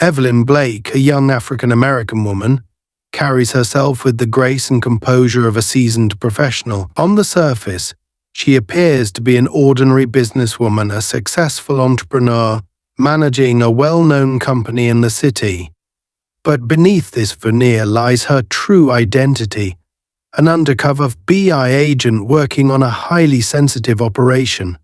Evelyn Blake, a young African-American woman, carries herself with the grace and composure of a seasoned professional. On the surface, she appears to be an ordinary businesswoman, a successful entrepreneur, managing a well-known company in the city. But beneath this veneer lies her true identity, an undercover FBI agent working on a highly sensitive operation.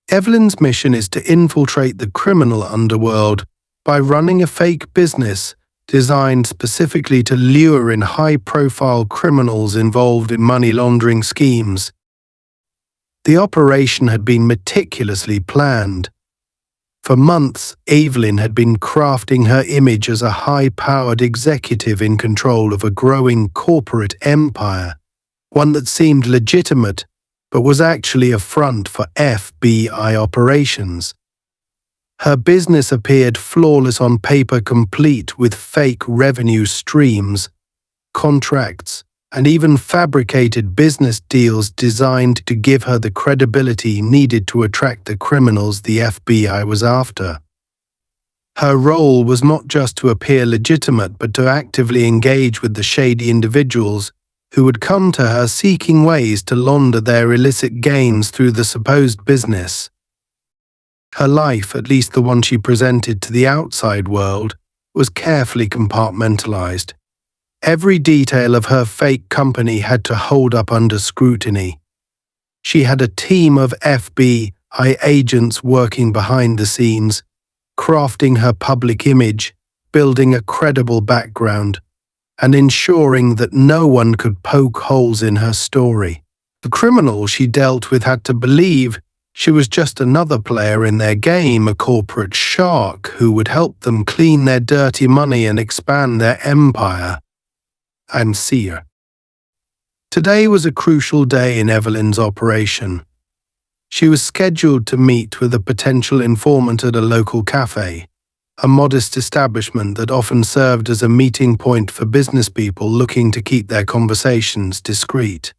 Evelyn's mission is to infiltrate the criminal underworld by running a fake business designed specifically to lure in high-profile criminals involved in money laundering schemes. The operation had been meticulously planned. For months, Evelyn had been crafting her image as a high-powered executive in control of a growing corporate empire, one that seemed legitimate but was actually a front for FBI operations. Her business appeared flawless on paper, complete with fake revenue streams, contracts, and even fabricated business deals designed to give her the credibility needed to attract the criminals the FBI was after. Her role was not just to appear legitimate, but to actively engage with the shady individuals who would come to her seeking ways to launder their illicit gains through the supposed business. Her life, at least the one she presented to the outside world, was carefully compartmentalized. Every detail of her fake company had to hold up under scrutiny. She had a team of FBI agents working behind the scenes, crafting her public image, building a credible background, and ensuring that no one could poke holes in her story. The criminals she dealt with had to believe she was just another player in their game, a corporate shark who would help them clean their dirty money and expand their empire. And see her. Today was a crucial day in Evelyn's operation. She was scheduled to meet with a potential informant at a local cafe, a modest establishment that often served as a meeting point for business people looking to keep their conversations discreet.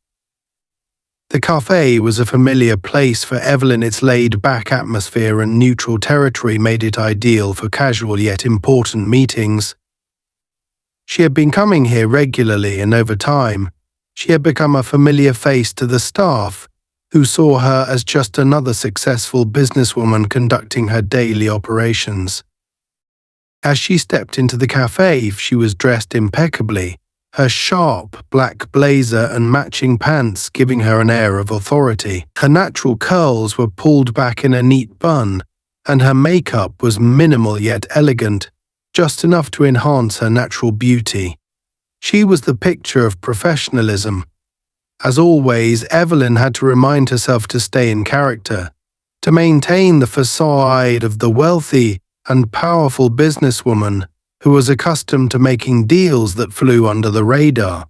The cafe was a familiar place for Evelyn. Its laid-back atmosphere and neutral territory made it ideal for casual yet important meetings. She had been coming here regularly, and over time, she had become a familiar face to the staff, who saw her as just another successful businesswoman conducting her daily operations. As she stepped into the cafe, she was dressed impeccably, her sharp black blazer and matching pants giving her an air of authority. Her natural curls were pulled back in a neat bun, and her makeup was minimal yet elegant, just enough to enhance her natural beauty. She was the picture of professionalism. As always, Evelyn had to remind herself to stay in character, to maintain the facade of the wealthy and powerful businesswoman who was accustomed to making deals that flew under the radar.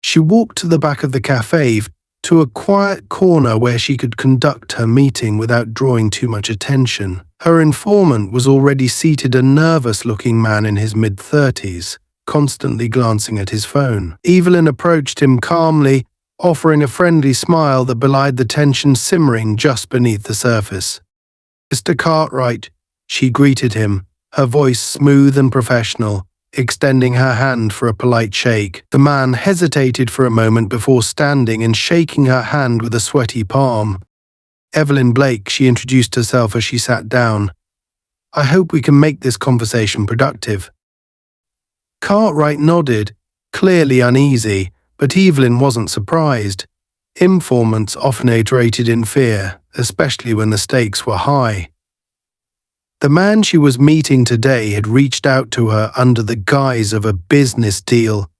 She walked to the back of the cafe, to a quiet corner where she could conduct her meeting without drawing too much attention. Her informant was already seated, a nervous-looking man in his mid-30s, constantly glancing at his phone. Evelyn approached him calmly, offering a friendly smile that belied the tension simmering just beneath the surface. "Mr. Cartwright," she greeted him, her voice smooth and professional, extending her hand for a polite shake. The man hesitated for a moment before standing and shaking her hand with a sweaty palm. "Evelyn Blake," she introduced herself as she sat down. "I hope we can make this conversation productive." Cartwright nodded, clearly uneasy, but Evelyn wasn't surprised. Informants often operated in fear, especially when the stakes were high. The man she was meeting today had reached out to her under the guise of a business deal,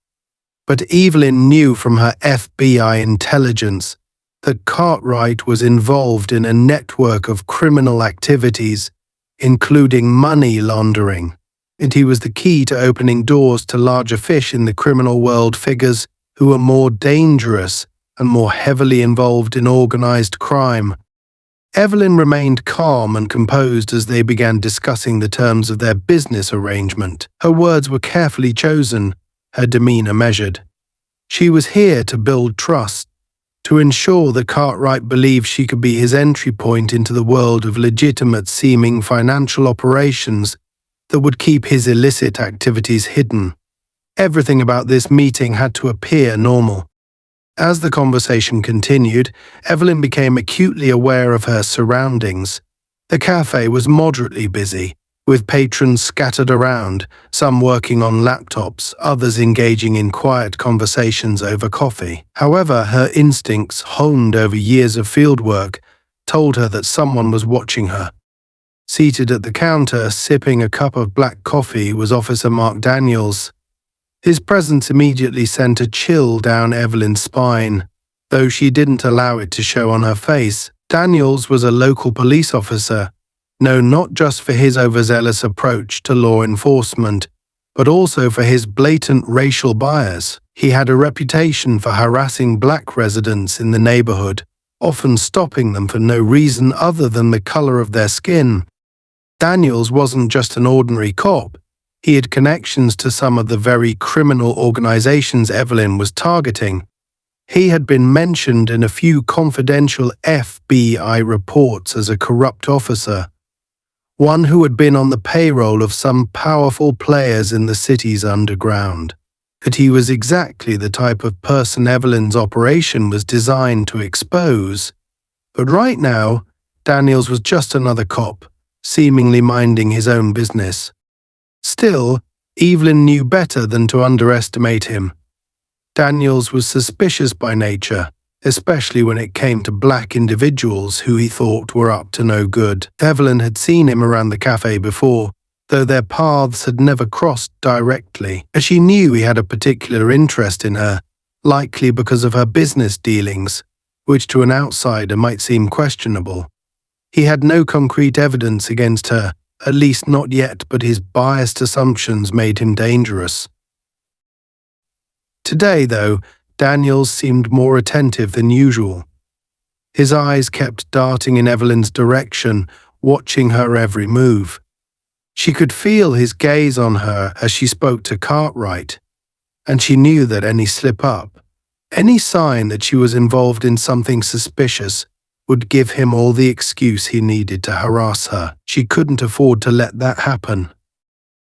but Evelyn knew from her FBI intelligence that Cartwright was involved in a network of criminal activities, including money laundering, and he was the key to opening doors to larger fish in the criminal world, figures who were more dangerous and more heavily involved in organized crime. Evelyn remained calm and composed as they began discussing the terms of their business arrangement. Her words were carefully chosen, her demeanor measured. She was here to build trust, to ensure that Cartwright believed she could be his entry point into the world of legitimate-seeming financial operations that would keep his illicit activities hidden. Everything about this meeting had to appear normal. As the conversation continued, Evelyn became acutely aware of her surroundings. The cafe was moderately busy, with patrons scattered around, some working on laptops, others engaging in quiet conversations over coffee. However, her instincts, honed over years of fieldwork, told her that someone was watching her. Seated at the counter, sipping a cup of black coffee, was Officer Mark Daniels. His presence immediately sent a chill down Evelyn's spine, though she didn't allow it to show on her face. Daniels was a local police officer, known not just for his overzealous approach to law enforcement, but also for his blatant racial bias. He had a reputation for harassing black residents in the neighborhood, often stopping them for no reason other than the color of their skin. Daniels wasn't just an ordinary cop. He had connections to some of the very criminal organizations Evelyn was targeting. He had been mentioned in a few confidential FBI reports as a corrupt officer, one who had been on the payroll of some powerful players in the city's underground. That he was exactly the type of person Evelyn's operation was designed to expose. But right now, Daniels was just another cop, seemingly minding his own business. Still, Evelyn knew better than to underestimate him. Daniels was suspicious by nature, especially when it came to black individuals who he thought were up to no good. Evelyn had seen him around the cafe before, though their paths had never crossed directly, as she knew he had a particular interest in her, likely because of her business dealings, which to an outsider might seem questionable. He had no concrete evidence against her, at least not yet, but his biased assumptions made him dangerous. Today, though, Daniels seemed more attentive than usual. His eyes kept darting in Evelyn's direction, watching her every move. She could feel his gaze on her as she spoke to Cartwright, and she knew that any slip-up, any sign that she was involved in something suspicious, would give him all the excuse he needed to harass her. She couldn't afford to let that happen.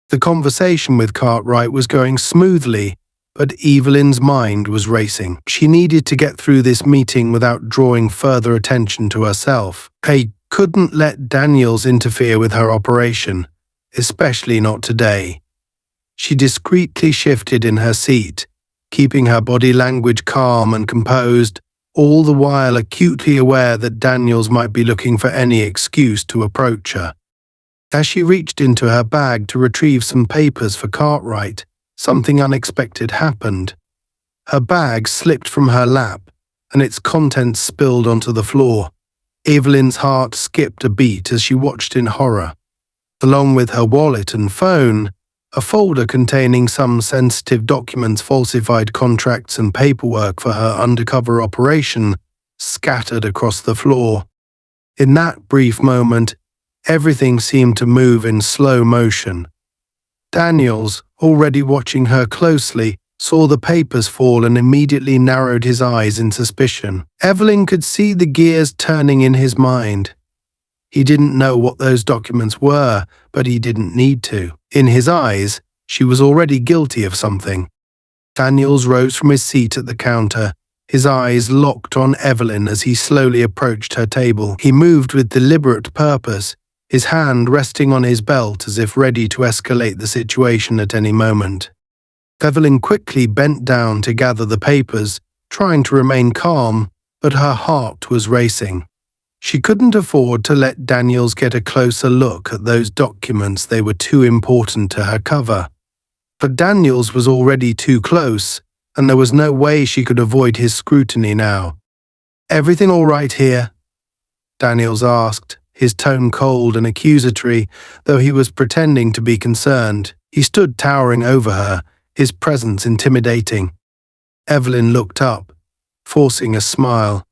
The conversation with Cartwright was going smoothly, but Evelyn's mind was racing. She needed to get through this meeting without drawing further attention to herself. They couldn't let Daniels interfere with her operation, especially not today. She discreetly shifted in her seat, keeping her body language calm and composed, all the while acutely aware that Daniels might be looking for any excuse to approach her. As she reached into her bag to retrieve some papers for Cartwright, something unexpected happened. Her bag slipped from her lap, and its contents spilled onto the floor. Evelyn's heart skipped a beat as she watched in horror. Along with her wallet and phone, a folder containing some sensitive documents, falsified contracts, and paperwork for her undercover operation scattered across the floor. In that brief moment, everything seemed to move in slow motion. Daniels, already watching her closely, saw the papers fall and immediately narrowed his eyes in suspicion. Evelyn could see the gears turning in his mind. He didn't know what those documents were, but he didn't need to. In his eyes, she was already guilty of something. Daniels rose from his seat at the counter, his eyes locked on Evelyn as he slowly approached her table. He moved with deliberate purpose, his hand resting on his belt as if ready to escalate the situation at any moment. Evelyn quickly bent down to gather the papers, trying to remain calm, but her heart was racing. She couldn't afford to let Daniels get a closer look at those documents. They were too important to her cover. But Daniels was already too close, and there was no way she could avoid his scrutiny now. "Everything all right here?" Daniels asked, his tone cold and accusatory, though he was pretending to be concerned. He stood towering over her, his presence intimidating. Evelyn looked up, forcing a smile.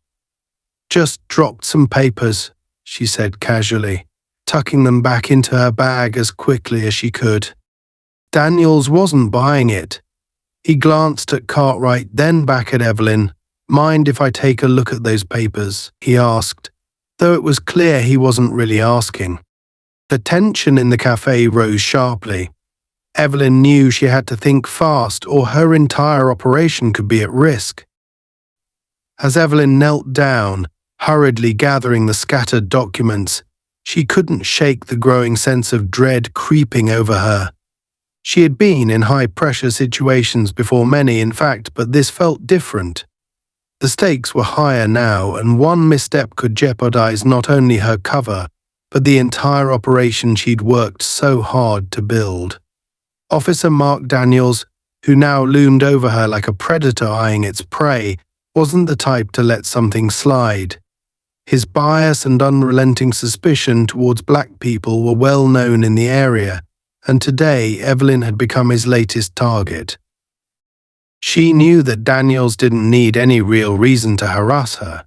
"Just dropped some papers," she said casually, tucking them back into her bag as quickly as she could. Daniels wasn't buying it. He glanced at Cartwright, then back at Evelyn. "Mind if I take a look at those papers?" he asked, though it was clear he wasn't really asking. The tension in the cafe rose sharply. Evelyn knew she had to think fast or her entire operation could be at risk. As Evelyn knelt down, hurriedly gathering the scattered documents, she couldn't shake the growing sense of dread creeping over her. She had been in high-pressure situations before, many in fact, but this felt different. The stakes were higher now, and one misstep could jeopardize not only her cover, but the entire operation she'd worked so hard to build. Officer Mark Daniels, who now loomed over her like a predator eyeing its prey, wasn't the type to let something slide. His bias and unrelenting suspicion towards black people were well known in the area, and today Evelyn had become his latest target. She knew that Daniels didn't need any real reason to harass her.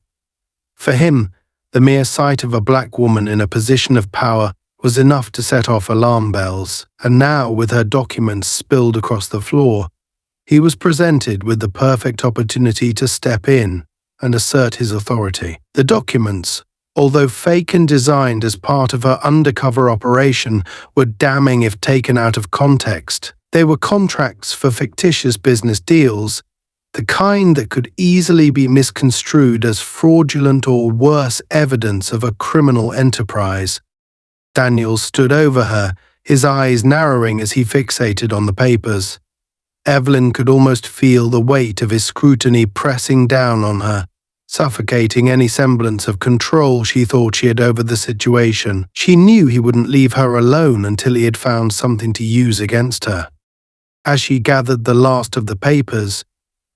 For him, the mere sight of a black woman in a position of power was enough to set off alarm bells, and now, with her documents spilled across the floor, he was presented with the perfect opportunity to step in and assert his authority. The documents, although fake and designed as part of her undercover operation, were damning if taken out of context. They were contracts for fictitious business deals, the kind that could easily be misconstrued as fraudulent or worse evidence of a criminal enterprise. Daniels stood over her, his eyes narrowing as he fixated on the papers. Evelyn could almost feel the weight of his scrutiny pressing down on her, suffocating any semblance of control she thought she had over the situation. She knew he wouldn't leave her alone until he had found something to use against her. As she gathered the last of the papers,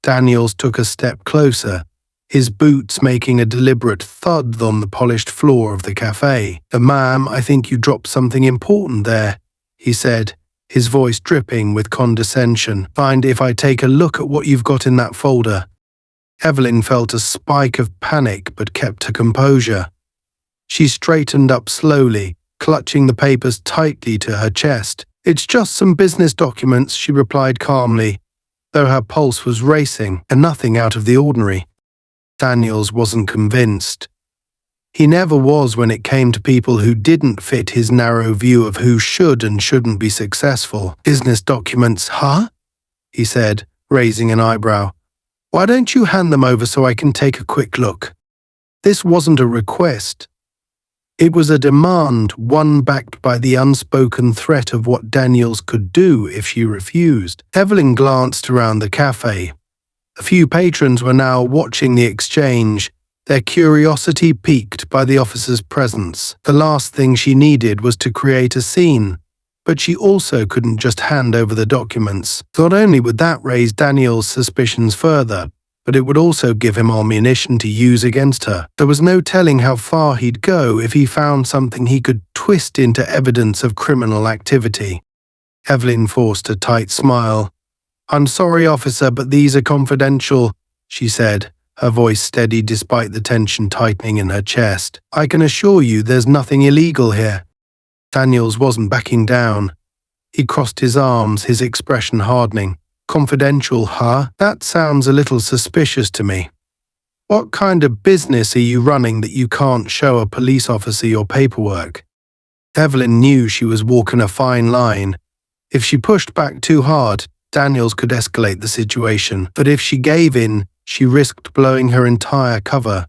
Daniels took a step closer, his boots making a deliberate thud on the polished floor of the cafe. "Ma'am, I think you dropped something important there," he said, his voice dripping with condescension. "Mind if I take a look at what you've got in that folder?" Evelyn felt a spike of panic but kept her composure. She straightened up slowly, clutching the papers tightly to her chest. "It's just some business documents," she replied calmly, though her pulse was racing, and nothing out of the ordinary. Daniels wasn't convinced. He never was when it came to people who didn't fit his narrow view of who should and shouldn't be successful. "Business documents, huh?" he said, raising an eyebrow. "Why don't you hand them over so I can take a quick look?" This wasn't a request. It was a demand, one backed by the unspoken threat of what Daniels could do if she refused. Evelyn glanced around the cafe. A few patrons were now watching the exchange, their curiosity piqued by the officer's presence. The last thing she needed was to create a scene, but she also couldn't just hand over the documents. Not only would that raise Daniels' suspicions further, but it would also give him ammunition to use against her. There was no telling how far he'd go if he found something he could twist into evidence of criminal activity. Evelyn forced a tight smile. "I'm sorry, officer, but these are confidential," she said, her voice steady despite the tension tightening in her chest. "I can assure you there's nothing illegal here." Daniels wasn't backing down. He crossed his arms, his expression hardening. "Confidential, huh? That sounds a little suspicious to me. What kind of business are you running that you can't show a police officer your paperwork?" Evelyn knew she was walking a fine line. If she pushed back too hard, Daniels could escalate the situation, but if she gave in, she risked blowing her entire cover.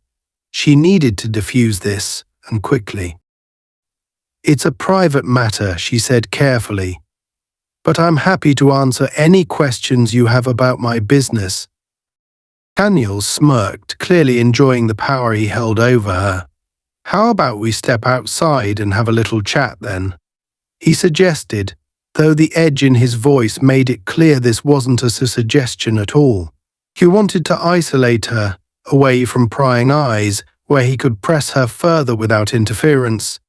She needed to defuse this, and quickly. "It's a private matter," she said carefully, "but I'm happy to answer any questions you have about my business." Daniels smirked, clearly enjoying the power he held over her. "How about we step outside and have a little chat then?" he suggested, though the edge in his voice made it clear this wasn't a suggestion at all. He wanted to isolate her, away from prying eyes, where he could press her further without interference.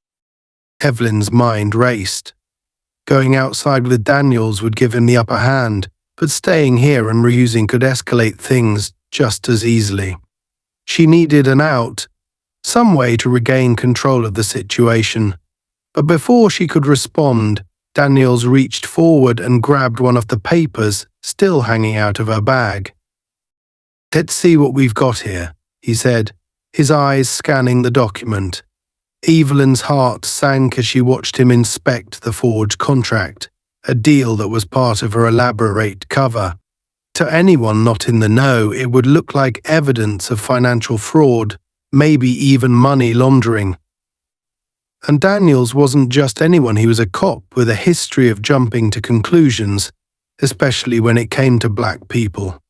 Evelyn's mind raced. Going outside with Daniels would give him the upper hand, but staying here and reusing could escalate things just as easily. She needed an out, some way to regain control of the situation. But before she could respond, Daniels reached forward and grabbed one of the papers still hanging out of her bag. "Let's see what we've got here," he said, his eyes scanning the document. Evelyn's heart sank as she watched him inspect the forged contract, a deal that was part of her elaborate cover. To anyone not in the know, it would look like evidence of financial fraud, maybe even money laundering. And Daniels wasn't just anyone, he was a cop with a history of jumping to conclusions, especially when it came to black people.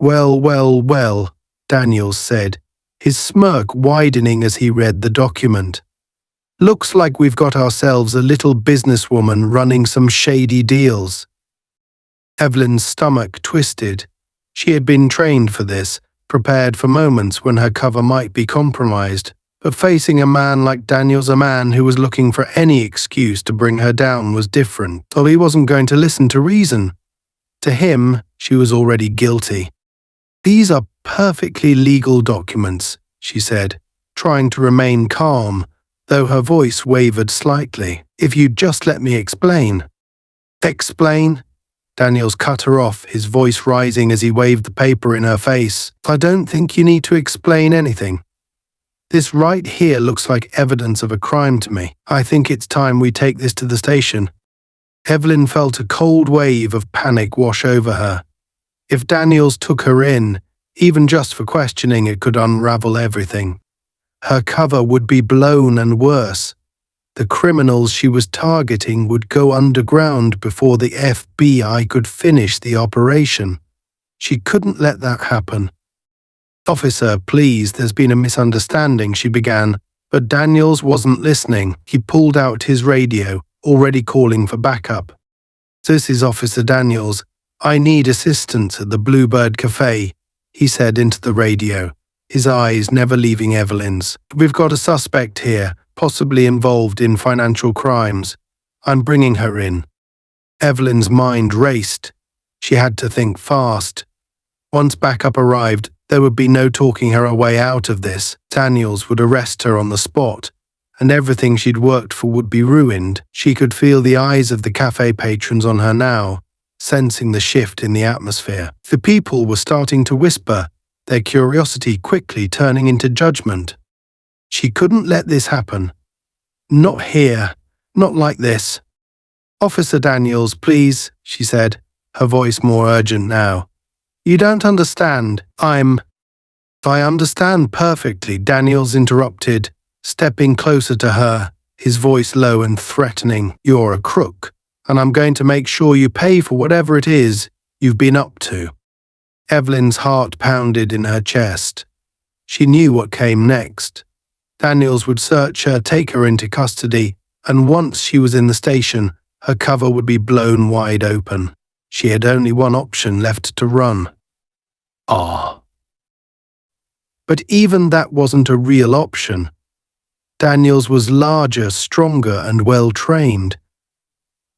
Well, Daniels said, his smirk widening as he read the document. Looks like we've got ourselves a little businesswoman running some shady deals. Evelyn's stomach twisted. She had been trained for this, prepared for moments when her cover might be compromised. But facing a man like Daniels, a man who was looking for any excuse to bring her down, was different. So he wasn't going to listen to reason. To him, she was already guilty. These are perfectly legal documents, she said, trying to remain calm, though her voice wavered slightly. If you'd just let me explain. Explain? Daniels cut her off, his voice rising as he waved the paper in her face. I don't think you need to explain anything. This right here looks like evidence of a crime to me. I think it's time we take this to the station. Evelyn felt a cold wave of panic wash over her. If Daniels took her in, even just for questioning, it could unravel everything. Her cover would be blown, and worse. The criminals she was targeting would go underground before the FBI could finish the operation. She couldn't let that happen. Officer, please, there's been a misunderstanding, she began, but Daniels wasn't listening. He pulled out his radio, already calling for backup. This is Officer Daniels. I need assistance at the Bluebird Cafe, he said into the radio, his eyes never leaving Evelyn's. We've got a suspect here, possibly involved in financial crimes. I'm bringing her in. Evelyn's mind raced. She had to think fast. Once backup arrived, there would be no talking her way out of this. Daniels would arrest her on the spot, and everything she'd worked for would be ruined. She could feel the eyes of the cafe patrons on her now, sensing the shift in the atmosphere. The people were starting to whisper, their curiosity quickly turning into judgment. She couldn't let this happen. Not here. Not like this. Officer Daniels, please, she said, her voice more urgent now. You don't understand. I understand perfectly, Daniels interrupted, stepping closer to her, his voice low and threatening. You're a crook, and I'm going to make sure you pay for whatever it is you've been up to. Evelyn's heart pounded in her chest. She knew what came next. Daniels would search her, take her into custody, and once she was in the station, her cover would be blown wide open. She had only one option left to run. But even that wasn't a real option. Daniels was larger, stronger, and well-trained.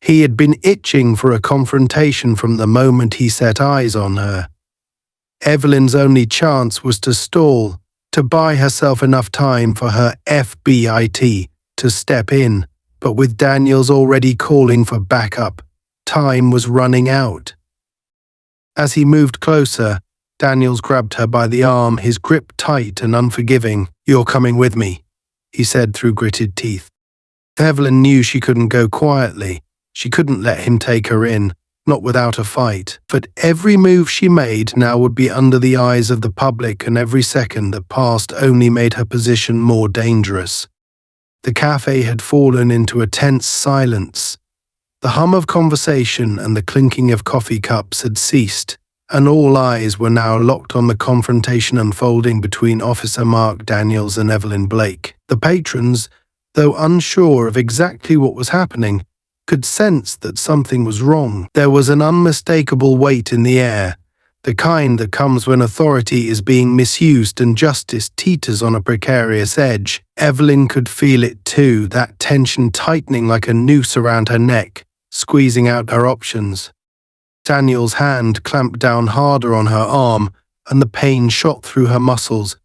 He had been itching for a confrontation from the moment he set eyes on her. Evelyn's only chance was to stall, to buy herself enough time for her FBIT to step in, but with Daniels already calling for backup, time was running out. As he moved closer, Daniels grabbed her by the arm, his grip tight and unforgiving. You're coming with me, he said through gritted teeth. Evelyn knew she couldn't go quietly. She couldn't let him take her in, not without a fight. But every move she made now would be under the eyes of the public, and every second that passed only made her position more dangerous. The cafe had fallen into a tense silence. The hum of conversation and the clinking of coffee cups had ceased, and all eyes were now locked on the confrontation unfolding between Officer Mark Daniels and Evelyn Blake. The patrons, though unsure of exactly what was happening, could sense that something was wrong. There was an unmistakable weight in the air, the kind that comes when authority is being misused and justice teeters on a precarious edge. Evelyn could feel it too, that tension tightening like a noose around her neck, squeezing out her options. Daniel's hand clamped down harder on her arm, and the pain shot through her muscles,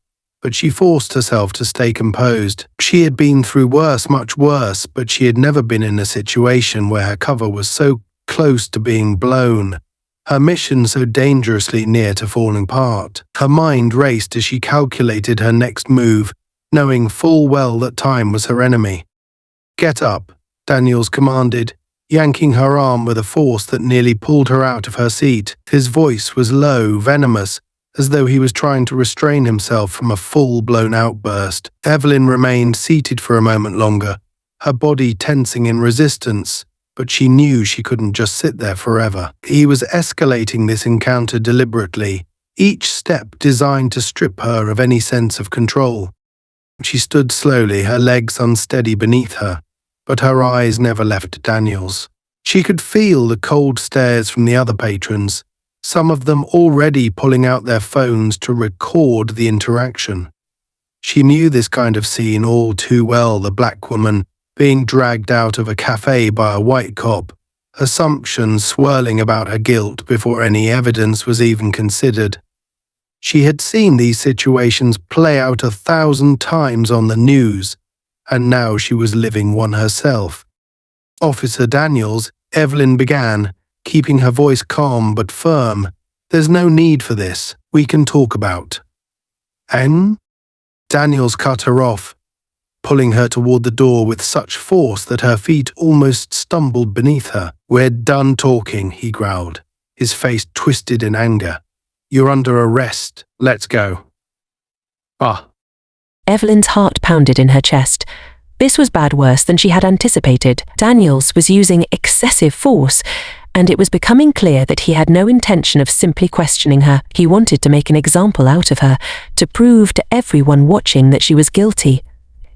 but she forced herself to stay composed. She had been through worse, much worse, but she had never been in a situation where her cover was so close to being blown, her mission so dangerously near to falling apart. Her mind raced as she calculated her next move, knowing full well that time was her enemy. "Get up," Daniels commanded, yanking her arm with a force that nearly pulled her out of her seat. His voice was low, venomous, as though he was trying to restrain himself from a full-blown outburst. Evelyn remained seated for a moment longer, her body tensing in resistance, but she knew she couldn't just sit there forever. He was escalating this encounter deliberately, each step designed to strip her of any sense of control. She stood slowly, her legs unsteady beneath her, but her eyes never left Daniels. She could feel the cold stares from the other patrons, some of them already pulling out their phones to record the interaction. She knew this kind of scene all too well, the black woman being dragged out of a cafe by a white cop, assumptions swirling about her guilt before any evidence was even considered. She had seen these situations play out 1,000 times on the news, and now she was living one herself. "Officer Daniels," Evelyn began, keeping her voice calm but firm. "There's no need for this. We can talk about." "And?" Daniels cut her off, pulling her toward the door with such force that her feet almost stumbled beneath her. "We're done talking," he growled, his face twisted in anger. "You're under arrest. Let's go." "Ah." Evelyn's heart pounded in her chest. This was bad worse than she had anticipated. Daniels was using excessive force, and it was becoming clear that he had no intention of simply questioning her. He wanted to make an example out of her, to prove to everyone watching that she was guilty,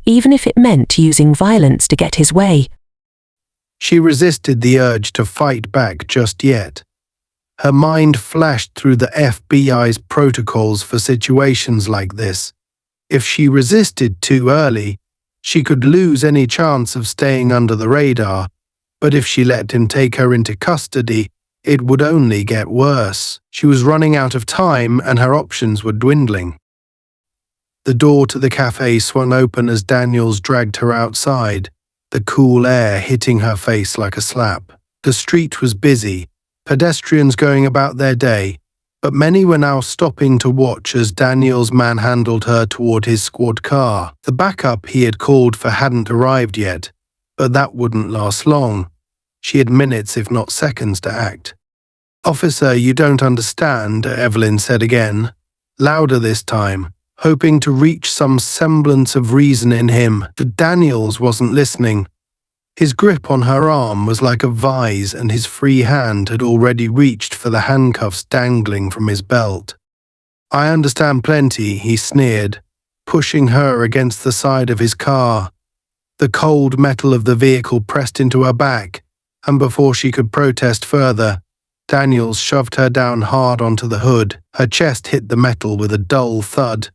even if it meant using violence to get his way. She resisted the urge to fight back just yet. Her mind flashed through the FBI's protocols for situations like this. If she resisted too early, she could lose any chance of staying under the radar, but if she let him take her into custody, it would only get worse. She was running out of time and her options were dwindling. The door to the cafe swung open as Daniels dragged her outside, the cool air hitting her face like a slap. The street was busy, pedestrians going about their day, but many were now stopping to watch as Daniels manhandled her toward his squad car. The backup he had called for hadn't arrived yet, but that wouldn't last long. She had minutes, if not seconds, to act. "Officer, you don't understand," Evelyn said again, louder this time, hoping to reach some semblance of reason in him. But Daniels wasn't listening. His grip on her arm was like a vise, and his free hand had already reached for the handcuffs dangling from his belt. "I understand plenty," he sneered, pushing her against the side of his car. The cold metal of the vehicle pressed into her back, and before she could protest further, Daniels shoved her down hard onto the hood. Her chest hit the metal with a dull thud,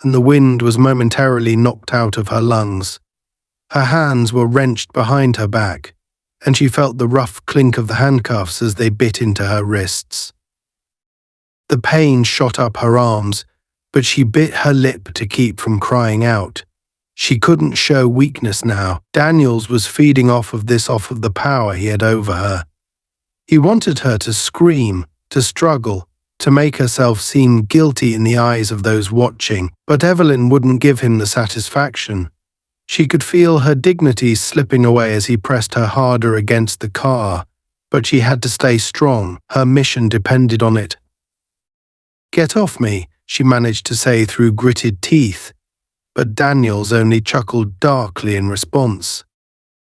and the wind was momentarily knocked out of her lungs. Her hands were wrenched behind her back, and she felt the rough clink of the handcuffs as they bit into her wrists. The pain shot up her arms, but she bit her lip to keep from crying out. She couldn't show weakness now. Daniels was feeding off of the power he had over her. He wanted her to scream, to struggle, to make herself seem guilty in the eyes of those watching, but Evelyn wouldn't give him the satisfaction. She could feel her dignity slipping away as he pressed her harder against the car, but she had to stay strong. Her mission depended on it. "Get off me," she managed to say through gritted teeth, but Daniels only chuckled darkly in response.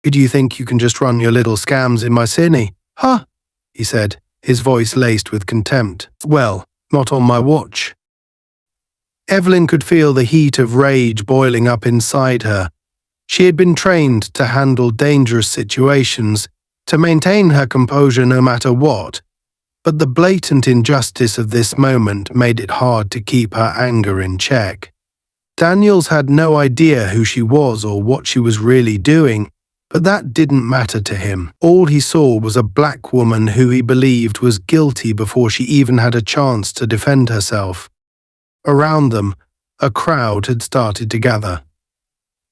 "Do you think you can just run your little scams in my city? Huh?" he said, his voice laced with contempt. "Well, not on my watch." Evelyn could feel the heat of rage boiling up inside her. She had been trained to handle dangerous situations, to maintain her composure no matter what, but the blatant injustice of this moment made it hard to keep her anger in check. Daniels had no idea who she was or what she was really doing, but that didn't matter to him. All he saw was a black woman who he believed was guilty before she even had a chance to defend herself. Around them, a crowd had started to gather.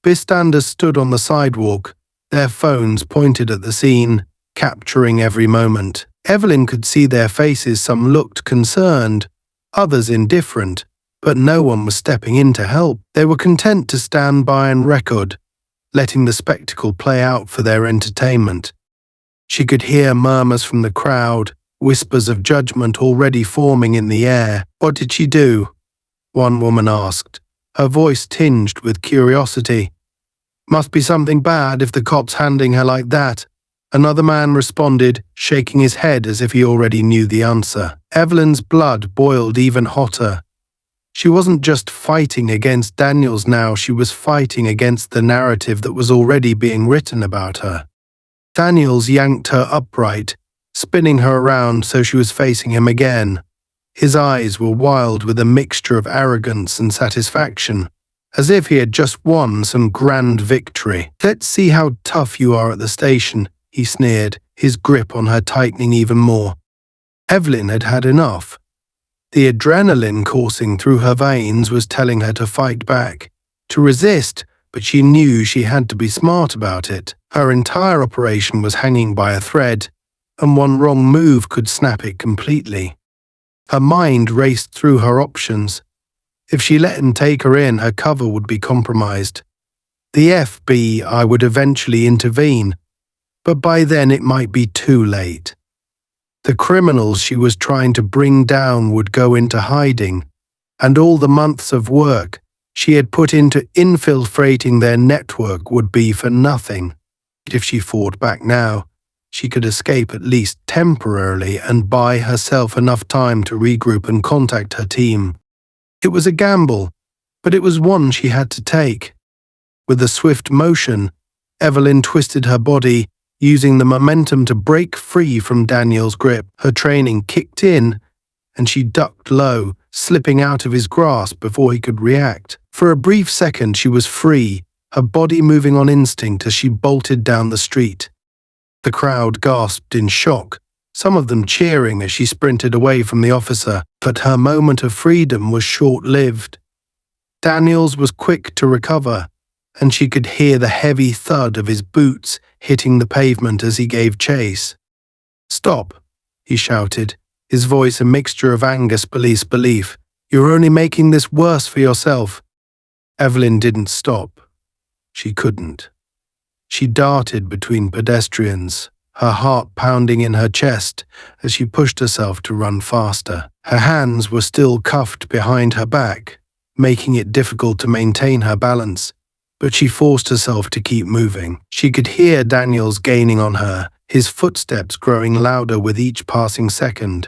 Bystanders stood on the sidewalk, their phones pointed at the scene, capturing every moment. Evelyn could see their faces. Some looked concerned, others indifferent, but no one was stepping in to help. They were content to stand by and record, letting the spectacle play out for their entertainment. She could hear murmurs from the crowd, whispers of judgment already forming in the air. "What did she do?" one woman asked, her voice tinged with curiosity. "Must be something bad if the cop's handling her like that," another man responded, shaking his head as if he already knew the answer. Evelyn's blood boiled even hotter. She wasn't just fighting against Daniels now, she was fighting against the narrative that was already being written about her. Daniels yanked her upright, spinning her around so she was facing him again. His eyes were wild with a mixture of arrogance and satisfaction, as if he had just won some grand victory. "Let's see how tough you are at the station," he sneered, his grip on her tightening even more. Evelyn had had enough. The adrenaline coursing through her veins was telling her to fight back, to resist, but she knew she had to be smart about it. Her entire operation was hanging by a thread, and one wrong move could snap it completely. Her mind raced through her options. If she let him take her in, her cover would be compromised. The FBI would eventually intervene, but by then it might be too late. The criminals she was trying to bring down would go into hiding, and all the months of work she had put into infiltrating their network would be for nothing. If she fought back now, she could escape at least temporarily and buy herself enough time to regroup and contact her team. It was a gamble, but it was one she had to take. With a swift motion, Evelyn twisted her body, using the momentum to break free from Daniel's grip. Her training kicked in, and she ducked low, slipping out of his grasp before he could react. For a brief second she was free, her body moving on instinct as she bolted down the street. The crowd gasped in shock, some of them cheering as she sprinted away from the officer, but her moment of freedom was short-lived. Daniels was quick to recover, and she could hear the heavy thud of his boots hitting the pavement as he gave chase. "Stop," he shouted, his voice a mixture of anger and disbelief. "You're only making this worse for yourself." Evelyn didn't stop. She couldn't. She darted between pedestrians, her heart pounding in her chest as she pushed herself to run faster. Her hands were still cuffed behind her back, making it difficult to maintain her balance, but she forced herself to keep moving. She could hear Daniels gaining on her, his footsteps growing louder with each passing second.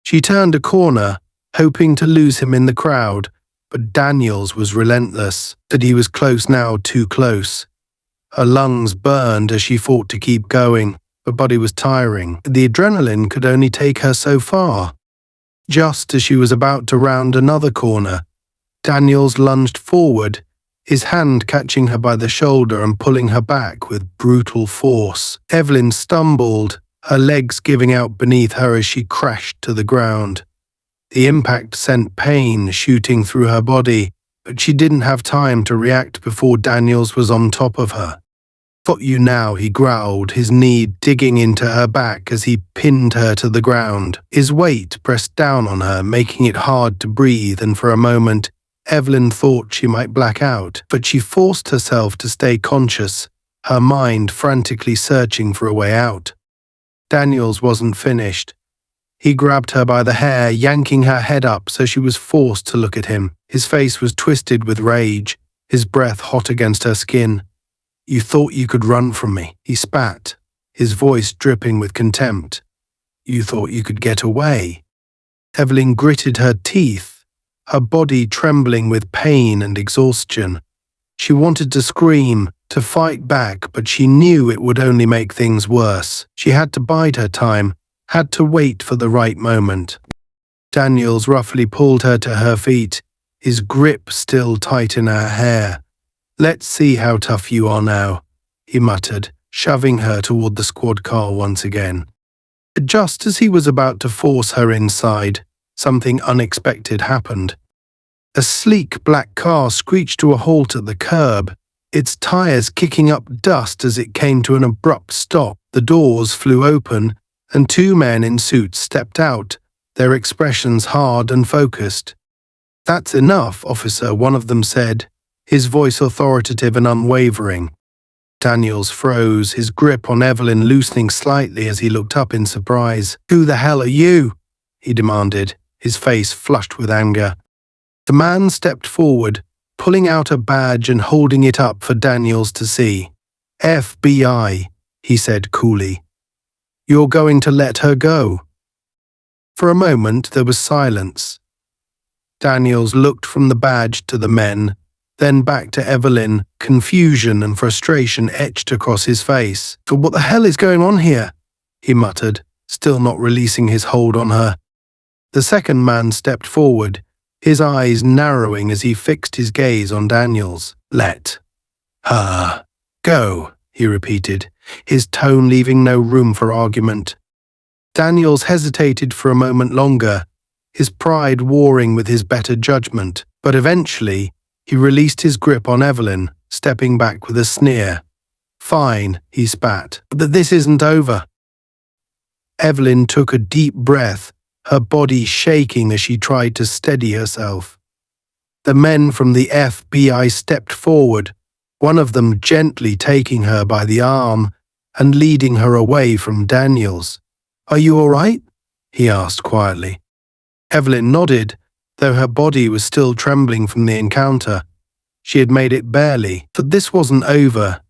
She turned a corner, hoping to lose him in the crowd, but Daniels was relentless, that he was close now, too close. Her lungs burned as she fought to keep going. Her body was tiring. The adrenaline could only take her so far. Just as she was about to round another corner, Daniels lunged forward, his hand catching her by the shoulder and pulling her back with brutal force. Evelyn stumbled, her legs giving out beneath her as she crashed to the ground. The impact sent pain shooting through her body, but she didn't have time to react before Daniels was on top of her. "Got you now," he growled, his knee digging into her back as he pinned her to the ground. His weight pressed down on her, making it hard to breathe, and for a moment, Evelyn thought she might black out, but she forced herself to stay conscious, her mind frantically searching for a way out. Daniels wasn't finished. He grabbed her by the hair, yanking her head up so she was forced to look at him. His face was twisted with rage, his breath hot against her skin. "You thought you could run from me," he spat, his voice dripping with contempt. "You thought you could get away." Evelyn gritted her teeth, her body trembling with pain and exhaustion. She wanted to scream, to fight back, but she knew it would only make things worse. She had to bide her time, had to wait for the right moment. Daniels roughly pulled her to her feet, his grip still tight in her hair. "Let's see how tough you are now," he muttered, shoving her toward the squad car once again. Just as he was about to force her inside, something unexpected happened. A sleek black car screeched to a halt at the curb, its tires kicking up dust as it came to an abrupt stop. The doors flew open, and two men in suits stepped out, their expressions hard and focused. "That's enough, officer," one of them said, his voice authoritative and unwavering. Daniels froze, his grip on Evelyn loosening slightly as he looked up in surprise. "Who the hell are you?" he demanded, his face flushed with anger. The man stepped forward, pulling out a badge and holding it up for Daniels to see. "FBI," he said coolly. "You're going to let her go?" For a moment there was silence. Daniels looked from the badge to the men, then back to Evelyn, confusion and frustration etched across his face. "What the hell is going on here?" he muttered, still not releasing his hold on her. The second man stepped forward, his eyes narrowing as he fixed his gaze on Daniels. "Let her go," he repeated, his tone leaving no room for argument. Daniels hesitated for a moment longer, his pride warring with his better judgment, but eventually he released his grip on Evelyn, stepping back with a sneer. "Fine," he spat, "but this isn't over." Evelyn took a deep breath, her body shaking as she tried to steady herself. The men from the FBI stepped forward, one of them gently taking her by the arm and leading her away from Daniels. "Are you all right?" he asked quietly. Evelyn nodded, though her body was still trembling from the encounter. She had made it barely, but this wasn't over,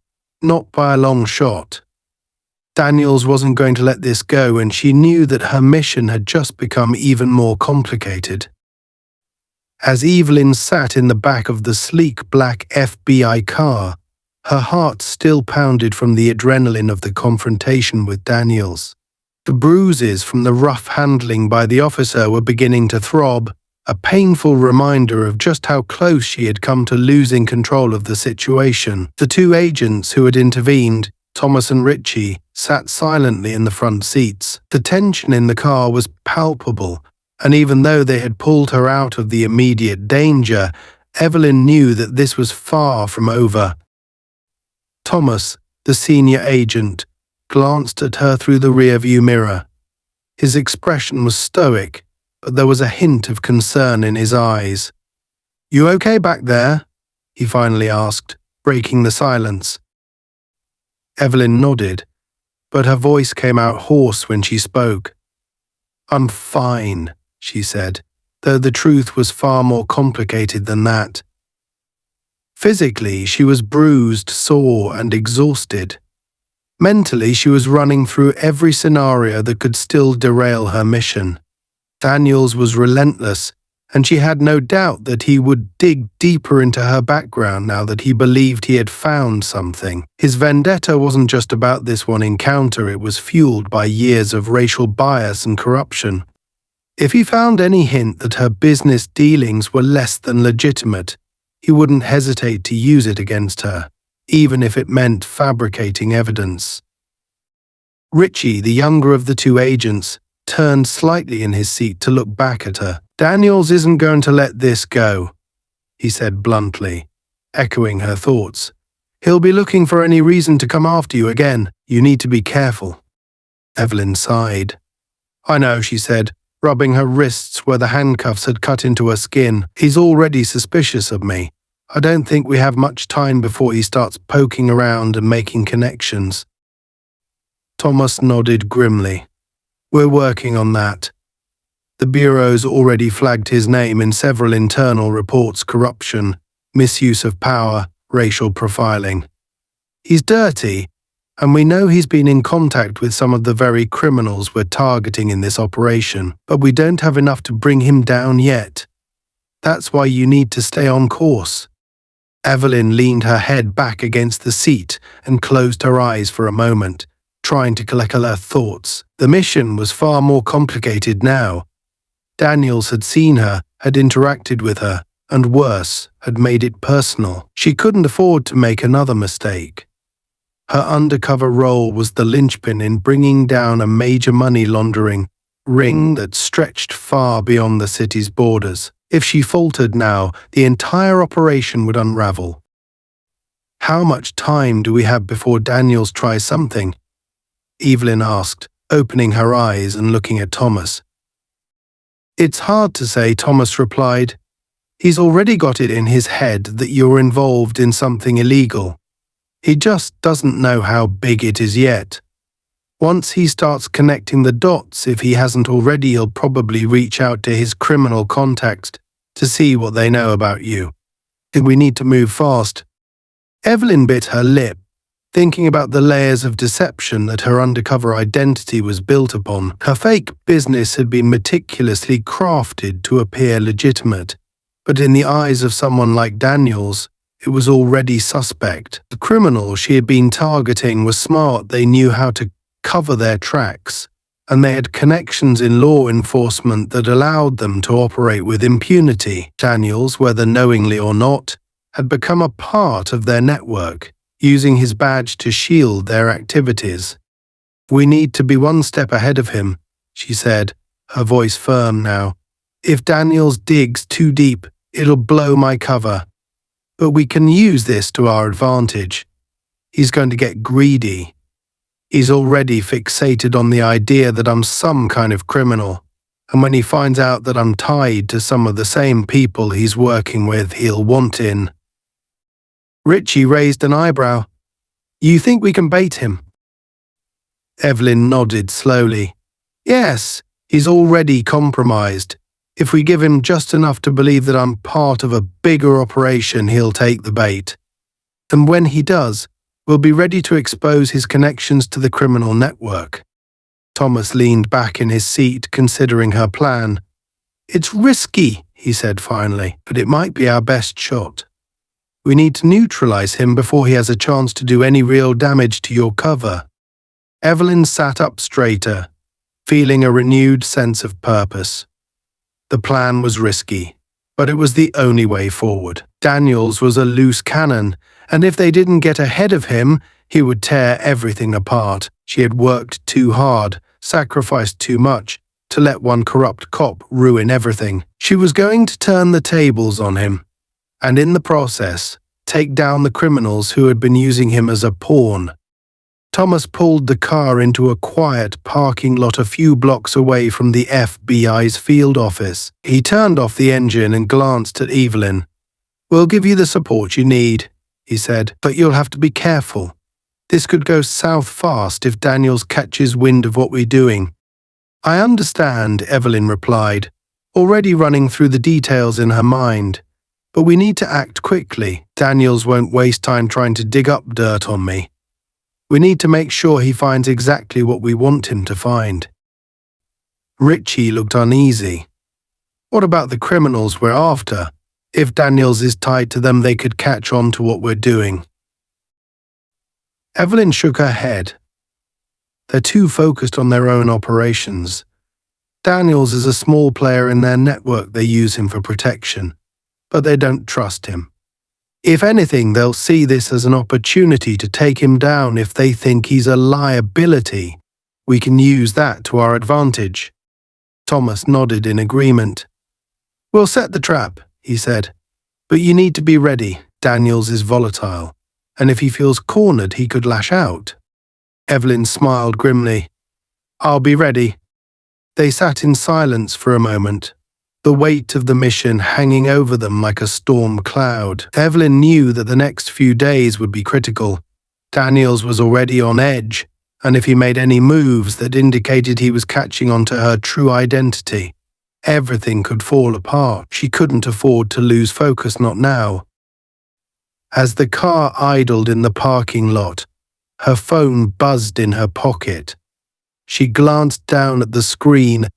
not by a long shot. Daniels wasn't going to let this go, and she knew that her mission had just become even more complicated. As Evelyn sat in the back of the sleek black FBI car, her heart still pounded from the adrenaline of the confrontation with Daniels. The bruises from the rough handling by the officer were beginning to throb, a painful reminder of just how close she had come to losing control of the situation. The two agents who had intervened, Thomas and Richie, sat silently in the front seats. The tension in the car was palpable, and even though they had pulled her out of the immediate danger, Evelyn knew that this was far from over. Thomas, the senior agent, glanced at her through the rearview mirror. His expression was stoic, but there was a hint of concern in his eyes. "You okay back there?" he finally asked, breaking the silence. Evelyn nodded, but her voice came out hoarse when she spoke. "I'm fine," she said, though the truth was far more complicated than that. Physically, she was bruised, sore, and exhausted. Mentally, she was running through every scenario that could still derail her mission. Daniels was relentless, and she had no doubt that he would dig deeper into her background now that he believed he had found something. His vendetta wasn't just about this one encounter, it was fueled by years of racial bias and corruption. If he found any hint that her business dealings were less than legitimate, he wouldn't hesitate to use it against her, even if it meant fabricating evidence. Richie, the younger of the two agents, turned slightly in his seat to look back at her. "Daniels isn't going to let this go," he said bluntly, echoing her thoughts. "He'll be looking for any reason to come after you again. You need to be careful." Evelyn sighed. "I know," she said, rubbing her wrists where the handcuffs had cut into her skin. "He's already suspicious of me. I don't think we have much time before he starts poking around and making connections." Thomas nodded grimly. "We're working on that. The Bureau's already flagged his name in several internal reports: corruption, misuse of power, racial profiling. He's dirty, and we know he's been in contact with some of the very criminals we're targeting in this operation, but we don't have enough to bring him down yet. That's why you need to stay on course." Evelyn leaned her head back against the seat and closed her eyes for a moment, trying to collect her thoughts. The mission was far more complicated now. Daniels had seen her, had interacted with her, and worse, had made it personal. She couldn't afford to make another mistake. Her undercover role was the linchpin in bringing down a major money laundering ring that stretched far beyond the city's borders. If she faltered now, the entire operation would unravel. "How much time do we have before Daniels tries something?" Evelyn asked, opening her eyes and looking at Thomas. "It's hard to say," Thomas replied. He's already got it in his head that you're involved in something illegal. He just doesn't know how big it is yet. Once he starts connecting the dots, if he hasn't already, he'll probably reach out to his criminal contacts to see what they know about you. We need to move fast. Evelyn bit her lip, thinking about the layers of deception that her undercover identity was built upon. Her fake business had been meticulously crafted to appear legitimate, but in the eyes of someone like Daniels, it was already suspect. The criminals she had been targeting were smart. They knew how to cover their tracks, and they had connections in law enforcement that allowed them to operate with impunity. Daniels, whether knowingly or not, had become a part of their network, using his badge to shield their activities. "We need to be one step ahead of him," she said, her voice firm now. "If Daniels digs too deep, it'll blow my cover. But we can use this to our advantage. He's going to get greedy. He's already fixated on the idea that I'm some kind of criminal, and when he finds out that I'm tied to some of the same people he's working with, he'll want in." Richie raised an eyebrow. "You think we can bait him?" Evelyn nodded slowly. "Yes, he's already compromised. If we give him just enough to believe that I'm part of a bigger operation, he'll take the bait. And when he does, we'll be ready to expose his connections to the criminal network." Thomas leaned back in his seat, considering her plan. "It's risky," he said finally, "but it might be our best shot. We need to neutralize him before he has a chance to do any real damage to your cover." Evelyn sat up straighter, feeling a renewed sense of purpose. The plan was risky, but it was the only way forward. Daniels was a loose cannon, and if they didn't get ahead of him, he would tear everything apart. She had worked too hard, sacrificed too much, to let one corrupt cop ruin everything. She was going to turn the tables on him, and in the process, take down the criminals who had been using him as a pawn. Thomas pulled the car into a quiet parking lot a few blocks away from the FBI's field office. He turned off the engine and glanced at Evelyn. "We'll give you the support you need," he said, "but you'll have to be careful. This could go south fast if Daniels catches wind of what we're doing." "I understand," Evelyn replied, already running through the details in her mind. "But we need to act quickly. Daniels won't waste time trying to dig up dirt on me. We need to make sure he finds exactly what we want him to find." Richie looked uneasy. "What about the criminals we're after? If Daniels is tied to them, they could catch on to what we're doing." Evelyn shook her head. "They're too focused on their own operations. Daniels is a small player in their network. They use him for protection, but they don't trust him. If anything, they'll see this as an opportunity to take him down. If they think he's a liability, we can use that to our advantage." Thomas nodded in agreement. "We'll set the trap," he said, "but you need to be ready. Daniels is volatile, and if he feels cornered, he could lash out." Evelyn smiled grimly. "I'll be ready." They sat in silence for a moment, the weight of the mission hanging over them like a storm cloud. Evelyn knew that the next few days would be critical. Daniels was already on edge, and if he made any moves that indicated he was catching on to her true identity, everything could fall apart. She couldn't afford to lose focus, not now. As the car idled in the parking lot, her phone buzzed in her pocket. She glanced down at the screen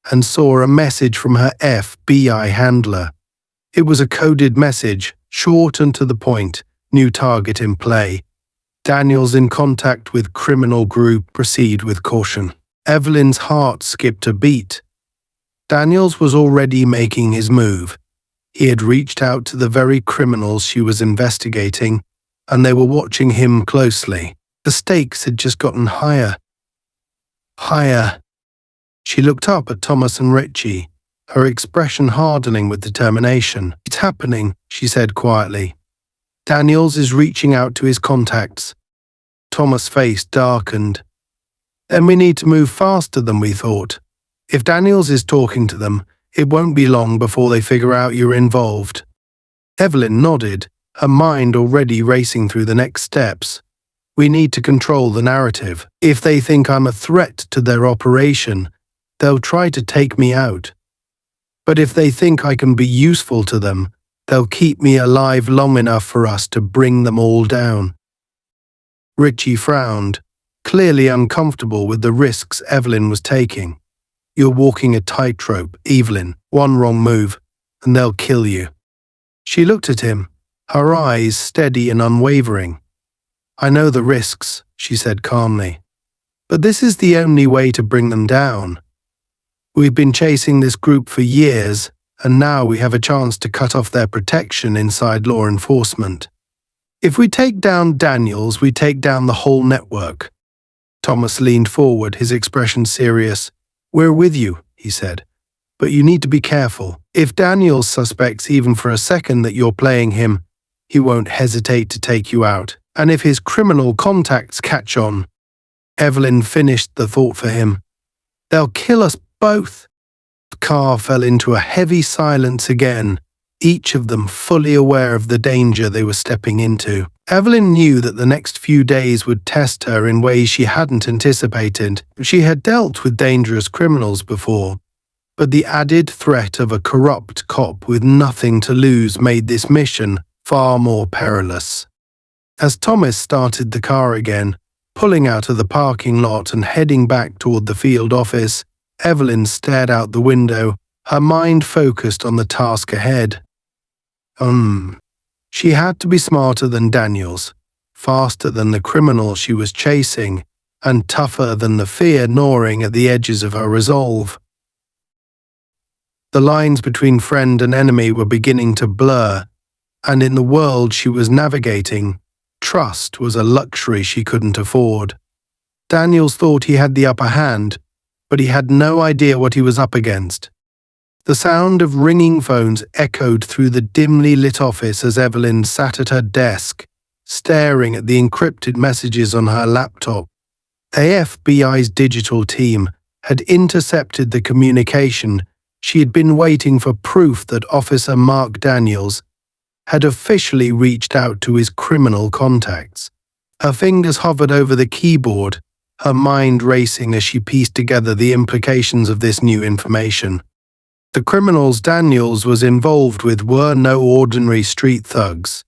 and saw a message from her FBI handler. It was a coded message, short and to the point. "New target in play. Daniels in contact with criminal group. Proceed with caution." Evelyn's heart skipped a beat. Daniels was already making his move. He had reached out to the very criminals she was investigating, and they were watching him closely. The stakes had just gotten higher. Higher. She looked up at Thomas and Richie, her expression hardening with determination. "It's happening," she said quietly. "Daniels is reaching out to his contacts." Thomas' face darkened. "Then we need to move faster than we thought. If Daniels is talking to them, It won't be long before they figure out you're involved." Evelyn nodded, her mind already racing through the next steps. "We need to control the narrative. If they think I'm a threat to their operation, they'll try to take me out. But if they think I can be useful to them, they'll keep me alive long enough for us to bring them all down." Richie frowned, clearly uncomfortable with the risks Evelyn was taking. "You're walking a tightrope, Evelyn. One wrong move, and they'll kill you." She looked at him, her eyes steady and unwavering. "I know the risks," she said calmly, "but this is the only way to bring them down. We've been chasing this group for years, and now we have a chance to cut off their protection inside law enforcement. If we take down Daniels, we take down the whole network." Thomas leaned forward, his expression serious. "We're with you," he said, "but you need to be careful. If Daniels suspects even for a second that you're playing him, he won't hesitate to take you out. And if his criminal contacts catch on," Evelyn finished the thought for him, "they'll kill us both." The car fell into a heavy silence again, each of them fully aware of the danger they were stepping into. Evelyn knew that the next few days would test her in ways she hadn't anticipated. She had dealt with dangerous criminals before, but the added threat of a corrupt cop with nothing to lose made this mission far more perilous. As Thomas started the car again, pulling out of the parking lot and heading back toward the field office, Evelyn stared out the window, her mind focused on the task ahead. She had to be smarter than Daniels, faster than the criminal she was chasing, and tougher than the fear gnawing at the edges of her resolve. The lines between friend and enemy were beginning to blur, and in the world she was navigating, trust was a luxury she couldn't afford. Daniels thought he had the upper hand, but he had no idea what he was up against. The sound of ringing phones echoed through the dimly lit office as Evelyn sat at her desk, staring at the encrypted messages on her laptop. The FBI's digital team had intercepted the communication. She had been waiting for proof that Officer Mark Daniels had officially reached out to his criminal contacts. Her fingers hovered over the keyboard, her mind racing as she pieced together the implications of this new information. The criminals Daniels was involved with were no ordinary street thugs.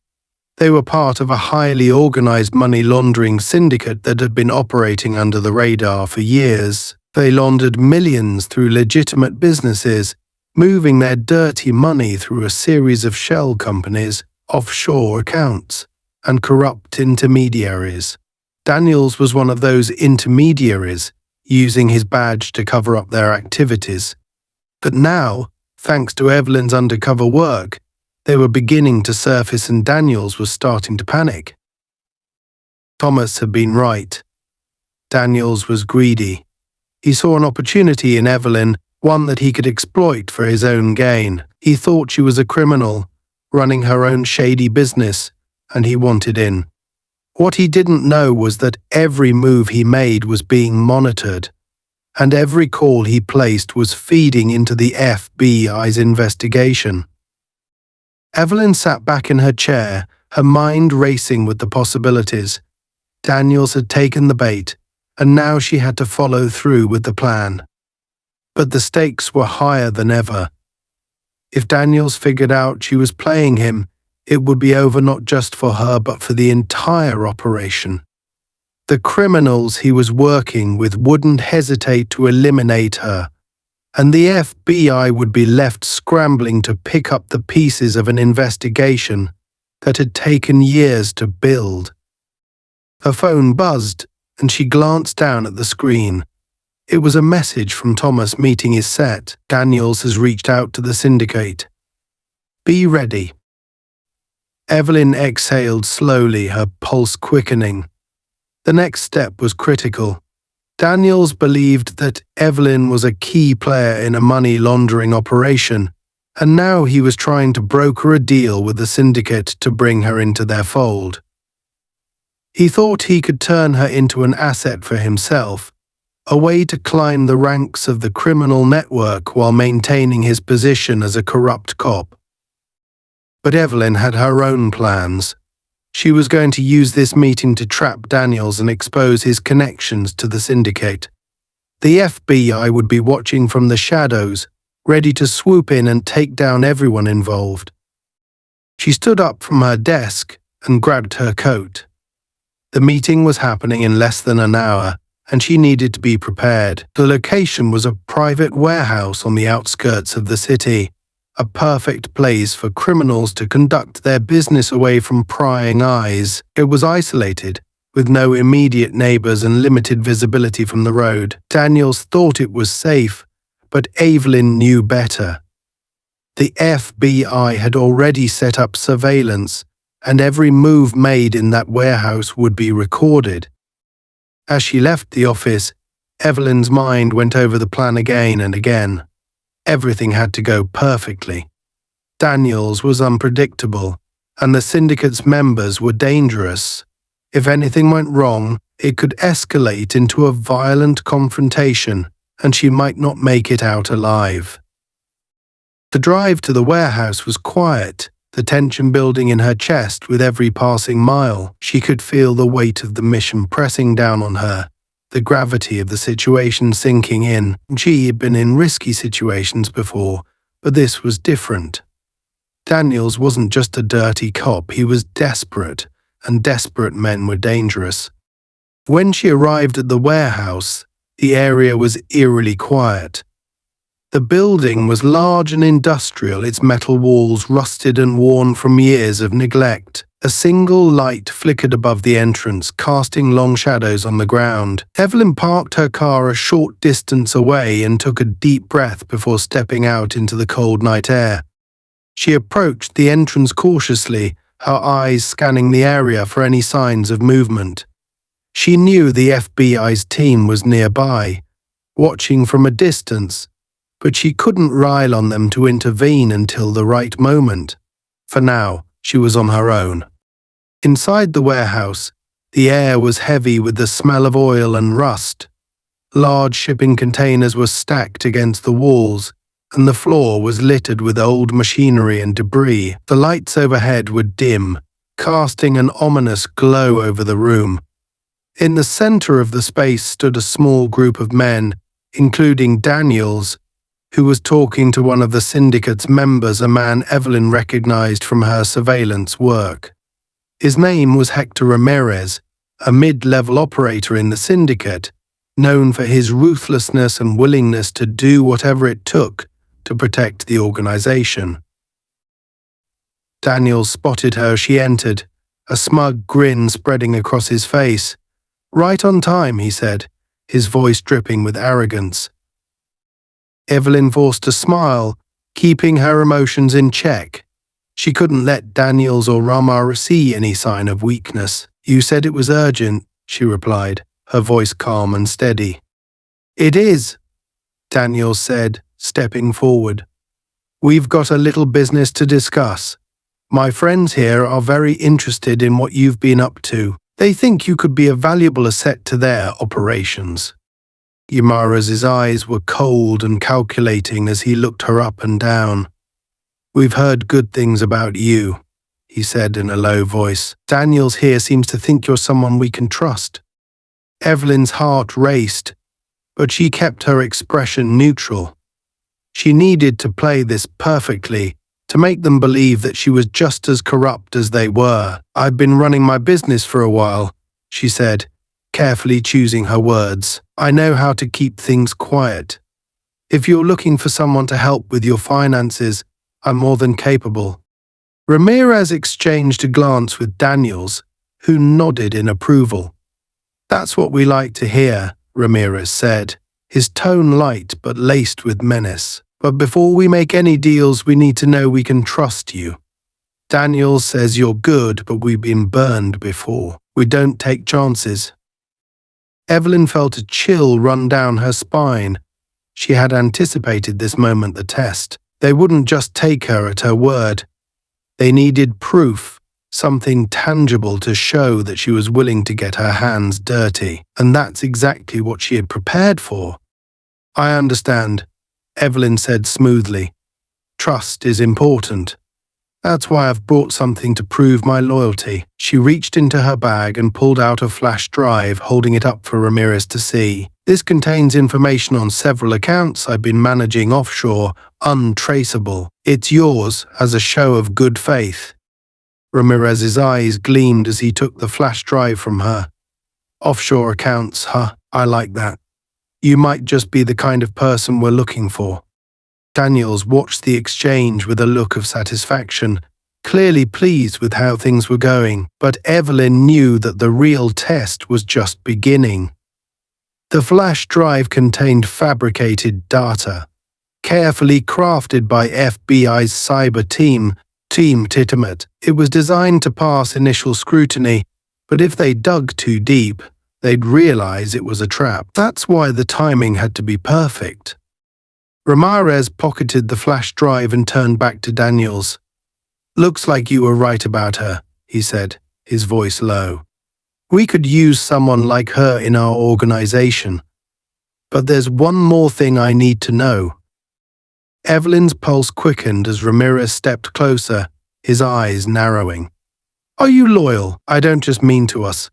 They were part of a highly organized money laundering syndicate that had been operating under the radar for years. They laundered millions through legitimate businesses, moving their dirty money through a series of shell companies, offshore accounts, and corrupt intermediaries. Daniels was one of those intermediaries, using his badge to cover up their activities. But now, thanks to Evelyn's undercover work, they were beginning to surface and Daniels was starting to panic. Thomas had been right. Daniels was greedy. He saw an opportunity in Evelyn, one that he could exploit for his own gain. He thought she was a criminal, running her own shady business, and he wanted in. What he didn't know was that every move he made was being monitored, and every call he placed was feeding into the FBI's investigation. Evelyn sat back in her chair, her mind racing with the possibilities. Daniels had taken the bait, and now she had to follow through with the plan. But the stakes were higher than ever. If Daniels figured out she was playing him, it would be over not just for her but for the entire operation. The criminals he was working with wouldn't hesitate to eliminate her, and the FBI would be left scrambling to pick up the pieces of an investigation that had taken years to build. Her phone buzzed, and she glanced down at the screen. It was a message from Thomas meeting his set. "Daniels has reached out to the syndicate. Be ready." Evelyn exhaled slowly, her pulse quickening. The next step was critical. Daniels believed that Evelyn was a key player in a money laundering operation, and now he was trying to broker a deal with the syndicate to bring her into their fold. He thought he could turn her into an asset for himself, a way to climb the ranks of the criminal network while maintaining his position as a corrupt cop. But Evelyn had her own plans. She was going to use this meeting to trap Daniels and expose his connections to the syndicate. The FBI would be watching from the shadows, ready to swoop in and take down everyone involved. She stood up from her desk and grabbed her coat. The meeting was happening in less than an hour, and she needed to be prepared. The location was a private warehouse on the outskirts of the city, a perfect place for criminals to conduct their business away from prying eyes. It was isolated, with no immediate neighbors and limited visibility from the road. Daniels thought it was safe, but Evelyn knew better. The FBI had already set up surveillance, and every move made in that warehouse would be recorded. As she left the office, Evelyn's mind went over the plan again and again. Everything had to go perfectly. Daniels was unpredictable, and the syndicate's members were dangerous. If anything went wrong, it could escalate into a violent confrontation, and she might not make it out alive. The drive to the warehouse was quiet, the tension building in her chest with every passing mile. She could feel the weight of the mission pressing down on her, the gravity of the situation sinking in. She had been in risky situations before, but this was different. Daniels wasn't just a dirty cop, he was desperate, and desperate men were dangerous. When she arrived at the warehouse, the area was eerily quiet. The building was large and industrial, its metal walls rusted and worn from years of neglect. A single light flickered above the entrance, casting long shadows on the ground. Evelyn parked her car a short distance away and took a deep breath before stepping out into the cold night air. She approached the entrance cautiously, her eyes scanning the area for any signs of movement. She knew the FBI's team was nearby, watching from a distance, but she couldn't rely on them to intervene until the right moment. For now, she was on her own. Inside the warehouse, the air was heavy with the smell of oil and rust. Large shipping containers were stacked against the walls, and the floor was littered with old machinery and debris. The lights overhead were dim, casting an ominous glow over the room. In the center of the space stood a small group of men, including Daniels, who was talking to one of the syndicate's members, a man Evelyn recognized from her surveillance work. His name was Hector Ramirez, a mid-level operator in the syndicate, known for his ruthlessness and willingness to do whatever it took to protect the organization. Daniels spotted her as she entered, a smug grin spreading across his face. "Right on time," he said, his voice dripping with arrogance. Evelyn forced a smile, keeping her emotions in check. She couldn't let Daniels or Ramar see any sign of weakness. "You said it was urgent," she replied, her voice calm and steady. "It is," Daniels said, stepping forward. "We've got a little business to discuss. My friends here are very interested in what you've been up to. They think you could be a valuable asset to their operations." Yamara's eyes were cold and calculating as he looked her up and down. "We've heard good things about you," he said in a low voice. "Daniels here seems to think you're someone we can trust." Evelyn's heart raced, but she kept her expression neutral. She needed to play this perfectly, to make them believe that she was just as corrupt as they were. "I've been running my business for a while," she said, carefully choosing her words. "I know how to keep things quiet. If you're looking for someone to help with your finances, I'm more than capable." Ramirez exchanged a glance with Daniels, who nodded in approval. "That's what we like to hear," Ramirez said, his tone light but laced with menace. "But before we make any deals, we need to know we can trust you. Daniels says you're good, but we've been burned before. We don't take chances." Evelyn felt a chill run down her spine. She had anticipated this moment, the test. They wouldn't just take her at her word. They needed proof, something tangible to show that she was willing to get her hands dirty, and that's exactly what she had prepared for. "I understand," Evelyn said smoothly. "Trust is important. That's why I've brought something to prove my loyalty." She reached into her bag and pulled out a flash drive, holding it up for Ramirez to see. "This contains information on several accounts I've been managing offshore, untraceable. It's yours as a show of good faith." Ramirez's eyes gleamed as he took the flash drive from her. "Offshore accounts, huh? I like that. You might just be the kind of person we're looking for." Daniels watched the exchange with a look of satisfaction, clearly pleased with how things were going, but Evelyn knew that the real test was just beginning. The flash drive contained fabricated data, carefully crafted by FBI's cyber team, Team Titamet. It was designed to pass initial scrutiny, but if they dug too deep, they'd realize it was a trap. That's why the timing had to be perfect. Ramirez pocketed the flash drive and turned back to Daniels. "Looks like you were right about her," he said, his voice low. "We could use someone like her in our organization. But there's one more thing I need to know." Evelyn's pulse quickened as Ramirez stepped closer, his eyes narrowing. "Are you loyal? I don't just mean to us.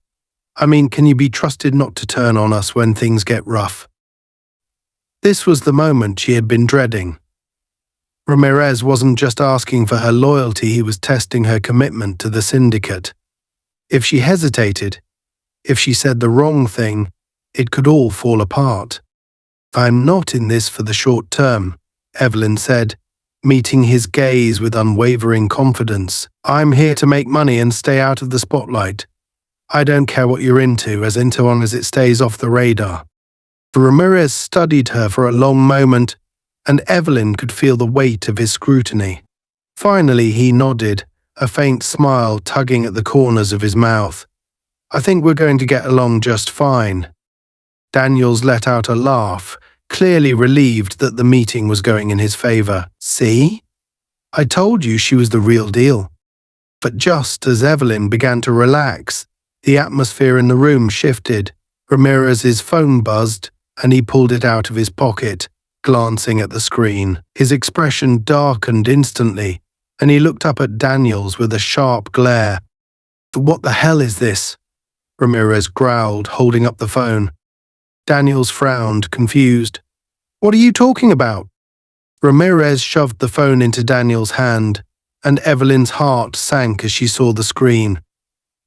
I mean, can you be trusted not to turn on us when things get rough?" This was the moment she had been dreading. Ramirez wasn't just asking for her loyalty, he was testing her commitment to the syndicate. If she hesitated, if she said the wrong thing, it could all fall apart. "I'm not in this for the short term," Evelyn said, meeting his gaze with unwavering confidence. "I'm here to make money and stay out of the spotlight. I don't care what you're into as long as it stays off the radar." Ramirez studied her for a long moment, and Evelyn could feel the weight of his scrutiny. Finally, he nodded, a faint smile tugging at the corners of his mouth. "I think we're going to get along just fine." Daniels let out a laugh, clearly relieved that the meeting was going in his favor. "See? I told you she was the real deal." But just as Evelyn began to relax, the atmosphere in the room shifted. Ramirez's phone buzzed, and he pulled it out of his pocket, glancing at the screen. His expression darkened instantly, and he looked up at Daniels with a sharp glare. "What the hell is this?" Ramirez growled, holding up the phone. Daniels frowned, confused. "What are you talking about?" Ramirez shoved the phone into Daniels' hand, and Evelyn's heart sank as she saw the screen.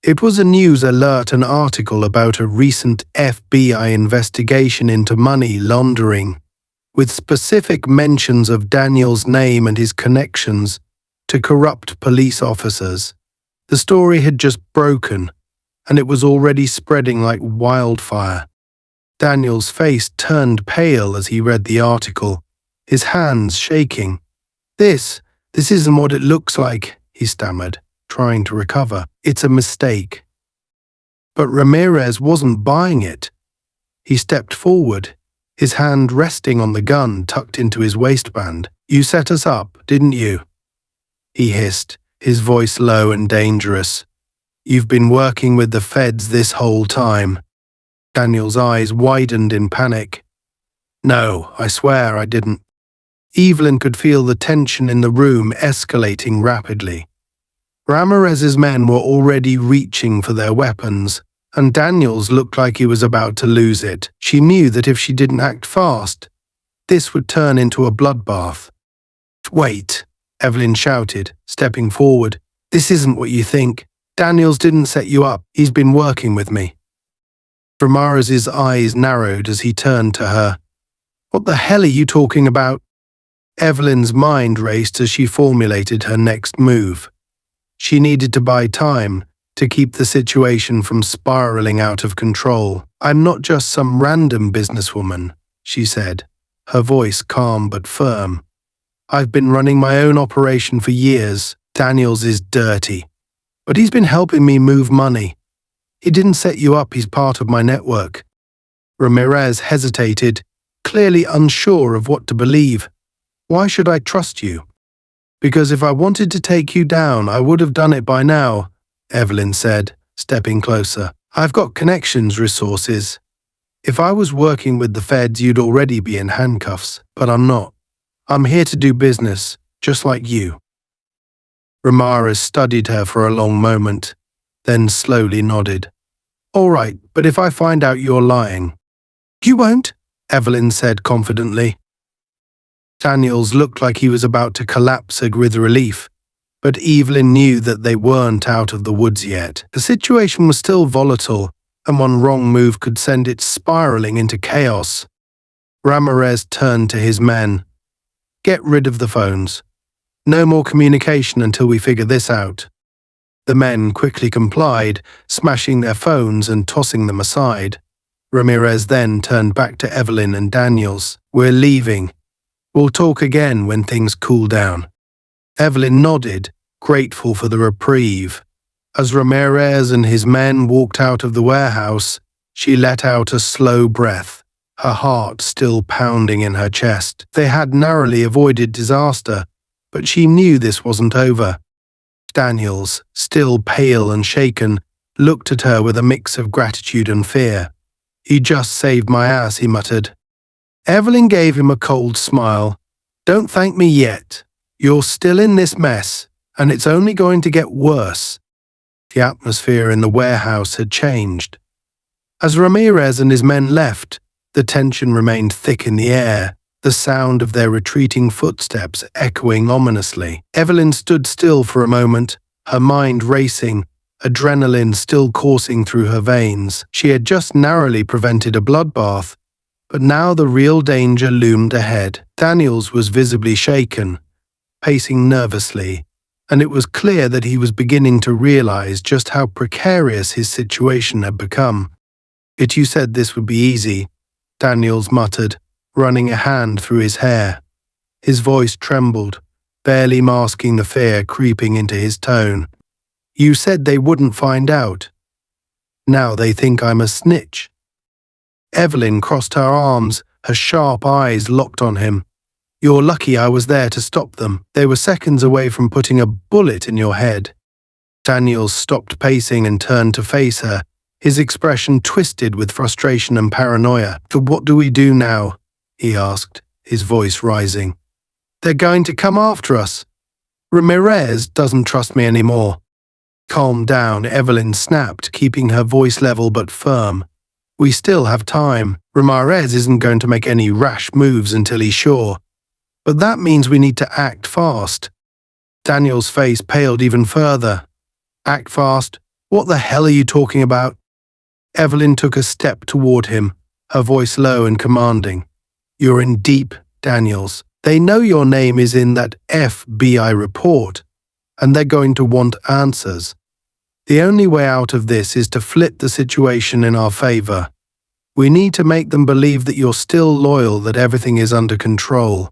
It was a news alert, an article about a recent FBI investigation into money laundering, with specific mentions of Daniel's name and his connections to corrupt police officers. The story had just broken, and it was already spreading like wildfire. Daniel's face turned pale as he read the article, his hands shaking. This isn't what it looks like," he stammered, trying to recover. "It's a mistake." But Ramirez wasn't buying it. He stepped forward, his hand resting on the gun tucked into his waistband. "You set us up, didn't you?" he hissed, his voice low and dangerous. "You've been working with the feds this whole time." Daniel's eyes widened in panic. "No, I swear I didn't." Evelyn could feel the tension in the room escalating rapidly. Ramirez's men were already reaching for their weapons, and Daniels looked like he was about to lose it. She knew that if she didn't act fast, this would turn into a bloodbath. "Wait," Evelyn shouted, stepping forward. "This isn't what you think. Daniels didn't set you up. He's been working with me." Ramirez's eyes narrowed as he turned to her. "What the hell are you talking about?" Evelyn's mind raced as she formulated her next move. She needed to buy time to keep the situation from spiraling out of control. "I'm not just some random businesswoman," she said, her voice calm but firm. "I've been running my own operation for years. Daniels is dirty, but he's been helping me move money. He didn't set you up, he's part of my network." Ramirez hesitated, clearly unsure of what to believe. "Why should I trust you?" "Because if I wanted to take you down, I would have done it by now. Evelyn said, stepping closer. I've got connections, resources. If I was working with the feds, you'd already be in handcuffs, but I'm not. I'm here to do business, just like you. Ramirez studied her for a long moment, then slowly nodded. All right, but if I find out you're lying. You won't, Evelyn said confidently. Daniels looked like he was about to collapse with relief, but Evelyn knew that they weren't out of the woods yet. The situation was still volatile, and one wrong move could send it spiraling into chaos. Ramirez turned to his men. Get rid of the phones. No more communication until we figure this out. The men quickly complied, smashing their phones and tossing them aside. Ramirez then turned back to Evelyn and Daniels. We're leaving. We'll talk again when things cool down. Evelyn nodded, grateful for the reprieve. As Ramirez and his men walked out of the warehouse, she let out a slow breath, her heart still pounding in her chest. They had narrowly avoided disaster, but she knew this wasn't over. Daniels, still pale and shaken, looked at her with a mix of gratitude and fear. You just saved my ass, he muttered. Evelyn gave him a cold smile. Don't thank me yet. You're still in this mess, and it's only going to get worse. The atmosphere in the warehouse had changed. As Ramirez and his men left, the tension remained thick in the air, the sound of their retreating footsteps echoing ominously. Evelyn stood still for a moment, her mind racing, adrenaline still coursing through her veins. She had just narrowly prevented a bloodbath, but now the real danger loomed ahead. Daniels was visibly shaken, pacing nervously, and it was clear that he was beginning to realize just how precarious his situation had become. Yet you said this would be easy, Daniels muttered, running a hand through his hair. His voice trembled, barely masking the fear creeping into his tone. You said they wouldn't find out. Now they think I'm a snitch. Evelyn crossed her arms, her sharp eyes locked on him. You're lucky I was there to stop them. They were seconds away from putting a bullet in your head. Daniels stopped pacing and turned to face her, his expression twisted with frustration and paranoia. So what do we do now? He asked, his voice rising. They're going to come after us. Ramirez doesn't trust me anymore. Calm down, Evelyn snapped, keeping her voice level but firm. We still have time. Ramirez isn't going to make any rash moves until he's sure. But that means we need to act fast. Daniel's face paled even further. Act fast? What the hell are you talking about? Evelyn took a step toward him, her voice low and commanding. You're in deep, Daniels. They know your name is in that FBI report, and they're going to want answers. The only way out of this is to flip the situation in our favor. We need to make them believe that you're still loyal, that everything is under control.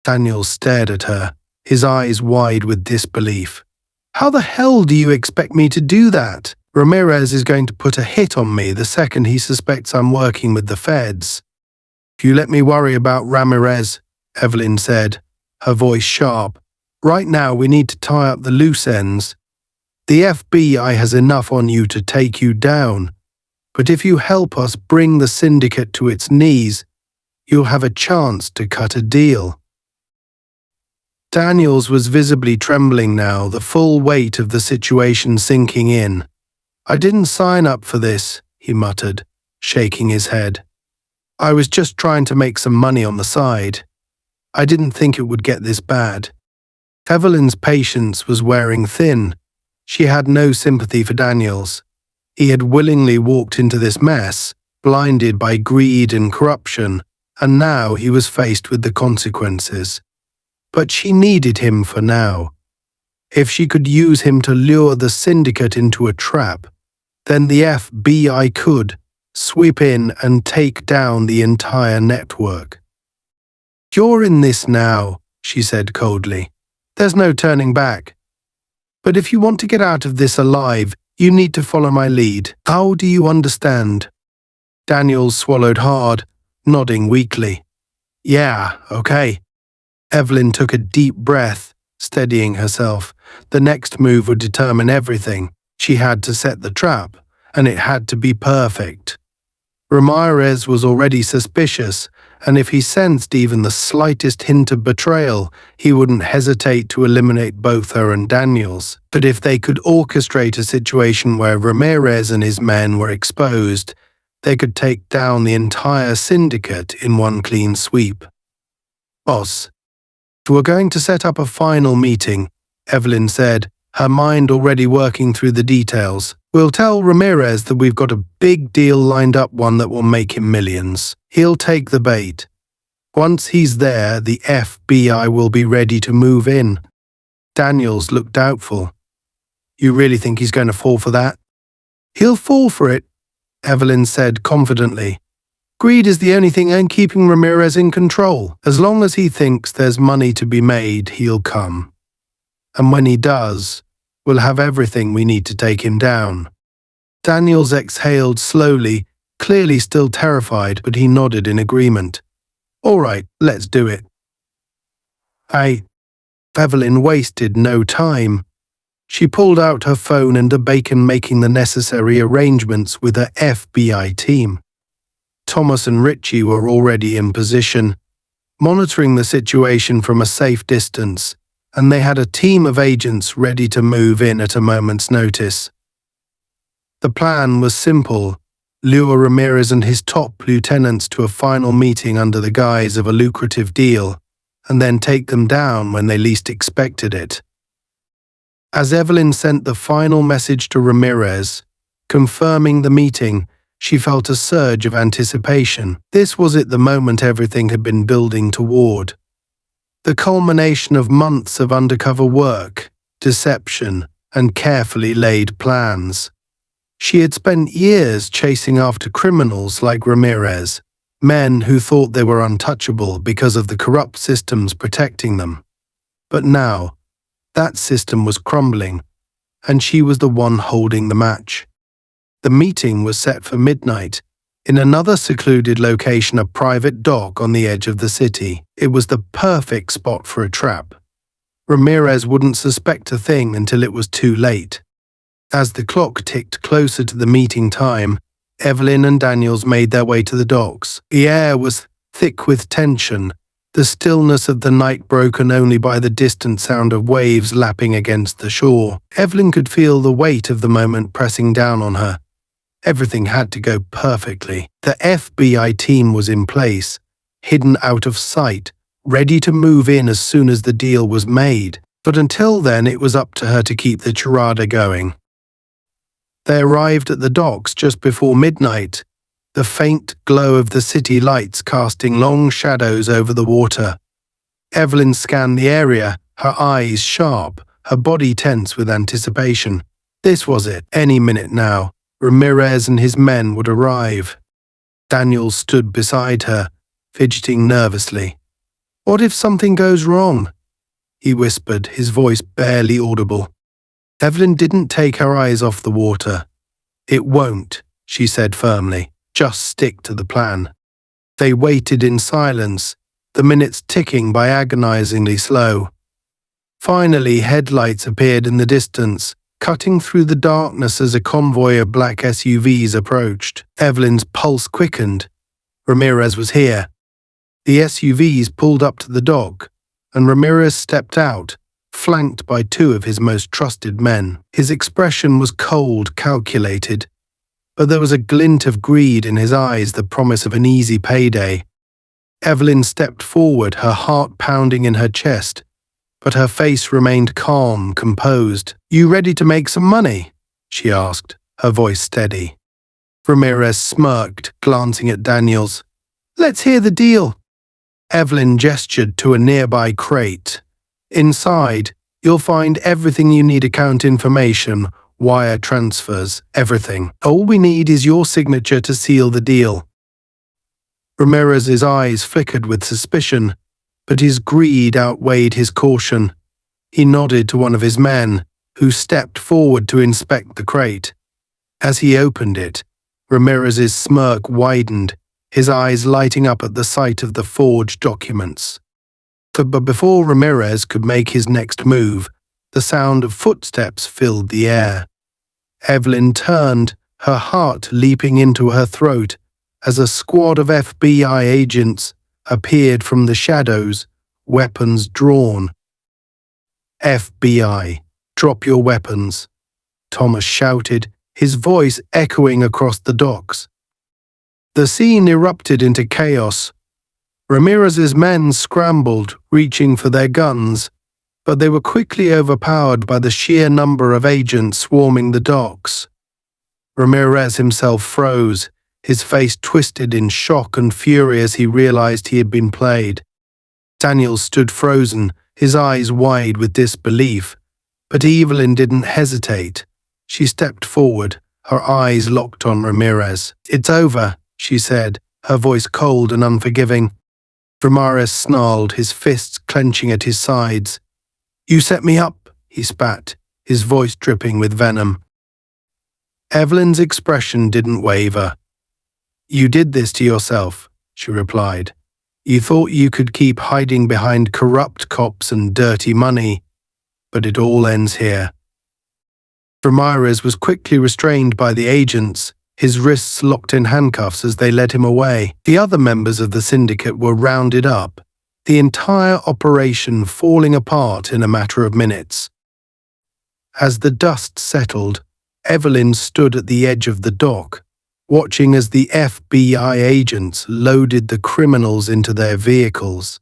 Daniel stared at her, his eyes wide with disbelief. How the hell do you expect me to do that? Ramirez is going to put a hit on me the second he suspects I'm working with the feds. You let me worry about Ramirez, Evelyn said, her voice sharp. Right now we need to tie up the loose ends. The FBI has enough on you to take you down, but if you help us bring the syndicate to its knees, you'll have a chance to cut a deal. Daniels was visibly trembling now, the full weight of the situation sinking in. I didn't sign up for this, he muttered, shaking his head. I was just trying to make some money on the side. I didn't think it would get this bad. Evelyn's patience was wearing thin. She had no sympathy for Daniels. He had willingly walked into this mess, blinded by greed and corruption, and now he was faced with the consequences. But she needed him for now. If she could use him to lure the syndicate into a trap, then the FBI could sweep in and take down the entire network. You're in this now, she said coldly. There's no turning back. But if you want to get out of this alive, you need to follow my lead. How do you understand? Daniels swallowed hard, nodding weakly. Yeah, okay. Evelyn took a deep breath, steadying herself. The next move would determine everything. She had to set the trap, and it had to be perfect. Ramirez was already suspicious, and if he sensed even the slightest hint of betrayal, he wouldn't hesitate to eliminate both her and Daniels. But if they could orchestrate a situation where Ramirez and his men were exposed, they could take down the entire syndicate in one clean sweep. "Boss, we're going to set up a final meeting," Evelyn said, her mind already working through the details. "We'll tell Ramirez that we've got a big deal lined up, one that will make him millions. He'll take the bait. Once he's there, the FBI will be ready to move in." Daniels looked doubtful. "You really think he's going to fall for that?" "He'll fall for it," Evelyn said confidently. "Greed is the only thing keeping Ramirez in control. As long as he thinks there's money to be made, he'll come. And when he does, we'll have everything we need to take him down." Daniels exhaled slowly, clearly still terrified, but he nodded in agreement. "All right, let's do it." Evelyn wasted no time. She pulled out her phone and began making the necessary arrangements with her FBI team. Thomas and Richie were already in position, monitoring the situation from a safe distance, and they had a team of agents ready to move in at a moment's notice. The plan was simple: lure Ramirez and his top lieutenants to a final meeting under the guise of a lucrative deal, and then take them down when they least expected it. As Evelyn sent the final message to Ramirez, confirming the meeting, she felt a surge of anticipation. This was it, the moment everything had been building toward. The culmination of months of undercover work, deception, and carefully laid plans. She had spent years chasing after criminals like Ramirez, men who thought they were untouchable because of the corrupt systems protecting them. But now, that system was crumbling, and she was the one holding the match. The meeting was set for midnight, in another secluded location, a private dock on the edge of the city. It was the perfect spot for a trap. Ramirez wouldn't suspect a thing until it was too late. As the clock ticked closer to the meeting time, Evelyn and Daniels made their way to the docks. The air was thick with tension, the stillness of the night broken only by the distant sound of waves lapping against the shore. Evelyn could feel the weight of the moment pressing down on her. Everything had to go perfectly. The FBI team was in place, hidden out of sight, ready to move in as soon as the deal was made. But until then, it was up to her to keep the charade going. They arrived at the docks just before midnight, the faint glow of the city lights casting long shadows over the water. Evelyn scanned the area, her eyes sharp, her body tense with anticipation. This was it. Any minute now, Ramirez and his men would arrive. Daniel stood beside her, fidgeting nervously. "What if something goes wrong?" he whispered, his voice barely audible. Evelyn didn't take her eyes off the water. "It won't," she said firmly. "Just stick to the plan." They waited in silence, the minutes ticking by agonizingly slow. Finally, headlights appeared in the distance, cutting through the darkness as a convoy of black SUVs approached. Evelyn's pulse quickened. Ramirez was here. The SUVs pulled up to the dock, and Ramirez stepped out, flanked by two of his most trusted men. His expression was cold, calculated, but there was a glint of greed in his eyes, the promise of an easy payday. Evelyn stepped forward, her heart pounding in her chest, but her face remained calm, composed. "You ready to make some money?" she asked, her voice steady. Ramirez smirked, glancing at Daniels. "Let's hear the deal." Evelyn gestured to a nearby crate. "Inside, you'll find everything you need: account information, wire transfers, everything. All we need is your signature to seal the deal." Ramirez's eyes flickered with suspicion, but his greed outweighed his caution. He nodded to one of his men, who stepped forward to inspect the crate. As he opened it, Ramirez's smirk widened, his eyes lighting up at the sight of the forged documents. But before Ramirez could make his next move, the sound of footsteps filled the air. Evelyn turned, her heart leaping into her throat, as a squad of FBI agents appeared from the shadows, weapons drawn. "FBI, drop your weapons," Thomas shouted, his voice echoing across the docks. The scene erupted into chaos. Ramirez's men scrambled, reaching for their guns, but they were quickly overpowered by the sheer number of agents swarming the docks. Ramirez himself froze, his face twisted in shock and fury as he realized he had been played. Daniels stood frozen, his eyes wide with disbelief, but Evelyn didn't hesitate. She stepped forward, her eyes locked on Ramirez. "It's over," she said, her voice cold and unforgiving. Ramirez snarled, his fists clenching at his sides. "You set me up," he spat, his voice dripping with venom. Evelyn's expression didn't waver. "You did this to yourself," she replied. "You thought you could keep hiding behind corrupt cops and dirty money, but it all ends here." Ramirez was quickly restrained by the agents, his wrists locked in handcuffs as they led him away. The other members of the syndicate were rounded up, the entire operation falling apart in a matter of minutes. As the dust settled, Evelyn stood at the edge of the dock, watching as the FBI agents loaded the criminals into their vehicles.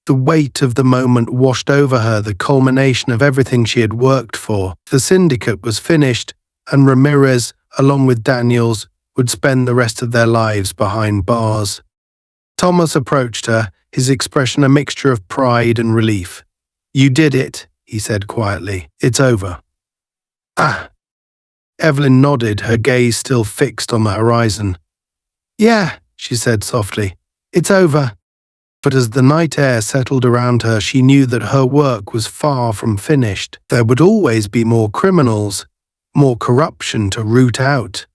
The weight of the moment washed over her, the culmination of everything she had worked for. The syndicate was finished, and Ramirez, along with Daniels, would spend the rest of their lives behind bars. Thomas approached her, his expression a mixture of pride and relief. "You did it," he said quietly. "It's over." "Ah." Evelyn nodded, her gaze still fixed on the horizon. "Yeah," she said softly. "It's over." But as the night air settled around her, she knew that her work was far from finished. There would always be more criminals, more corruption to root out,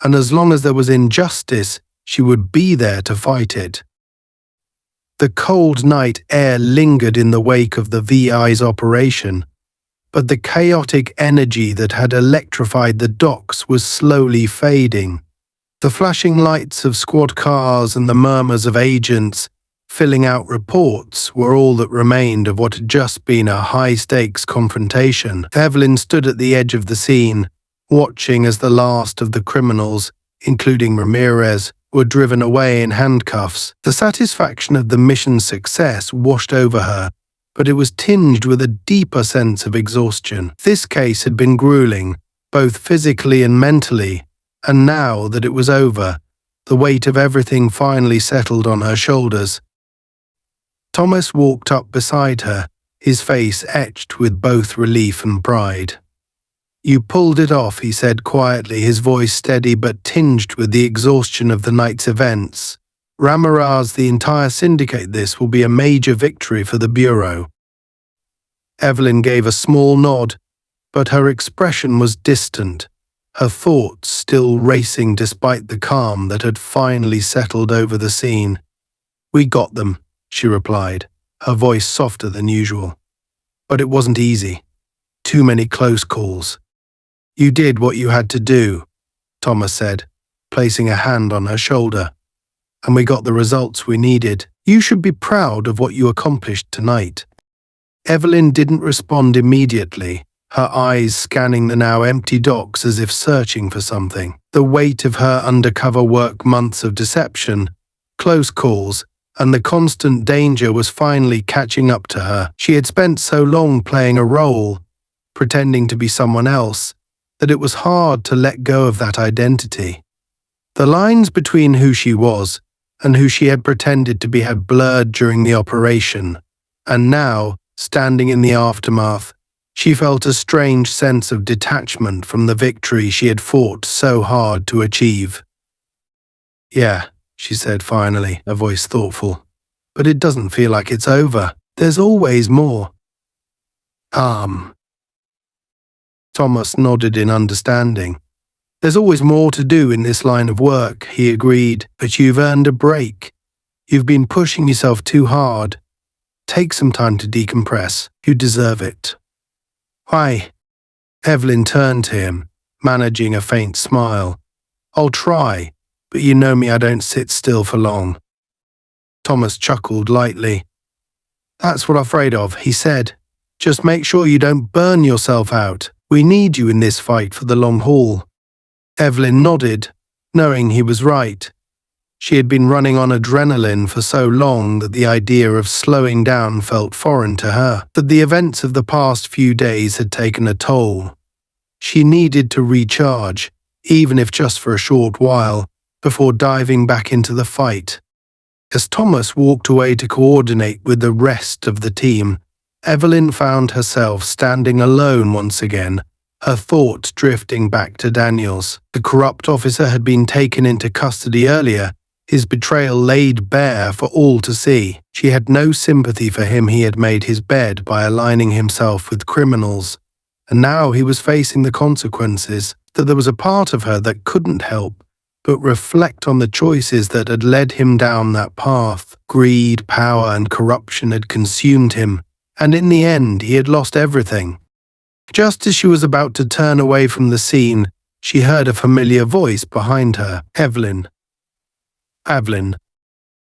and as long as there was injustice, she would be there to fight it. The cold night air lingered in the wake of the VI's operation, but the chaotic energy that had electrified the docks was slowly fading. The flashing lights of squad cars and the murmurs of agents filling out reports were all that remained of what had just been a high-stakes confrontation. Evelyn stood at the edge of the scene, watching as the last of the criminals, including Ramirez, were driven away in handcuffs. The satisfaction of the mission's success washed over her, but it was tinged with a deeper sense of exhaustion. This case had been grueling, both physically and mentally, and now that it was over, the weight of everything finally settled on her shoulders. Thomas walked up beside her, his face etched with both relief and pride. "You pulled it off," he said quietly, his voice steady but tinged with the exhaustion of the night's events. "Ramirez, the entire syndicate, this will be a major victory for the Bureau." Evelyn gave a small nod, but her expression was distant, her thoughts still racing despite the calm that had finally settled over the scene. "We got them," she replied, her voice softer than usual. "But it wasn't easy. Too many close calls." "You did what you had to do," Thomas said, placing a hand on her shoulder. "And we got the results we needed. You should be proud of what you accomplished tonight." Evelyn didn't respond immediately, her eyes scanning the now empty docks as if searching for something. The weight of her undercover work, months of deception, close calls, and the constant danger was finally catching up to her. She had spent so long playing a role, pretending to be someone else, that it was hard to let go of that identity. The lines between who she was and who she had pretended to be had blurred during the operation, and now, standing in the aftermath, she felt a strange sense of detachment from the victory she had fought so hard to achieve. "Yeah," she said finally, her voice thoughtful, "but it doesn't feel like it's over. There's always more." Thomas nodded in understanding. "There's always more to do in this line of work," he agreed, "but you've earned a break. You've been pushing yourself too hard. Take some time to decompress. You deserve it. Why? Evelyn turned to him, managing a faint smile. I'll try, but you know me, I don't sit still for long. Thomas chuckled lightly. That's what I'm afraid of, he said. Just make sure you don't burn yourself out. We need you in this fight for the long haul. Evelyn nodded, knowing he was right. She had been running on adrenaline for so long that the idea of slowing down felt foreign to her, that the events of the past few days had taken a toll. She needed to recharge, even if just for a short while, before diving back into the fight. As Thomas walked away to coordinate with the rest of the team, Evelyn found herself standing alone once again, her thoughts drifting back to Daniels. The corrupt officer had been taken into custody earlier, his betrayal laid bare for all to see. She had no sympathy for him. He had made his bed by aligning himself with criminals, and now he was facing the consequences. That there was a part of her that couldn't help but reflect on the choices that had led him down that path. Greed, power, and corruption had consumed him, and in the end he had lost everything. Just as she was about to turn away from the scene, she heard a familiar voice behind her. Evelyn. Evelyn.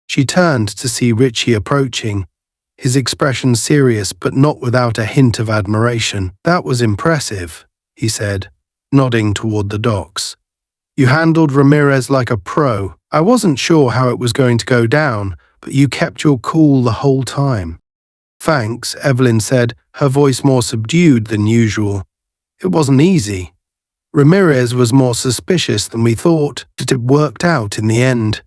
She turned to see Richie approaching, his expression serious but not without a hint of admiration. That was impressive, he said, nodding toward the docks. You handled Ramirez like a pro. I wasn't sure how it was going to go down, but you kept your cool the whole time. Thanks, Evelyn said, her voice more subdued than usual. It wasn't easy. Ramirez was more suspicious than we thought, but it worked out in the end.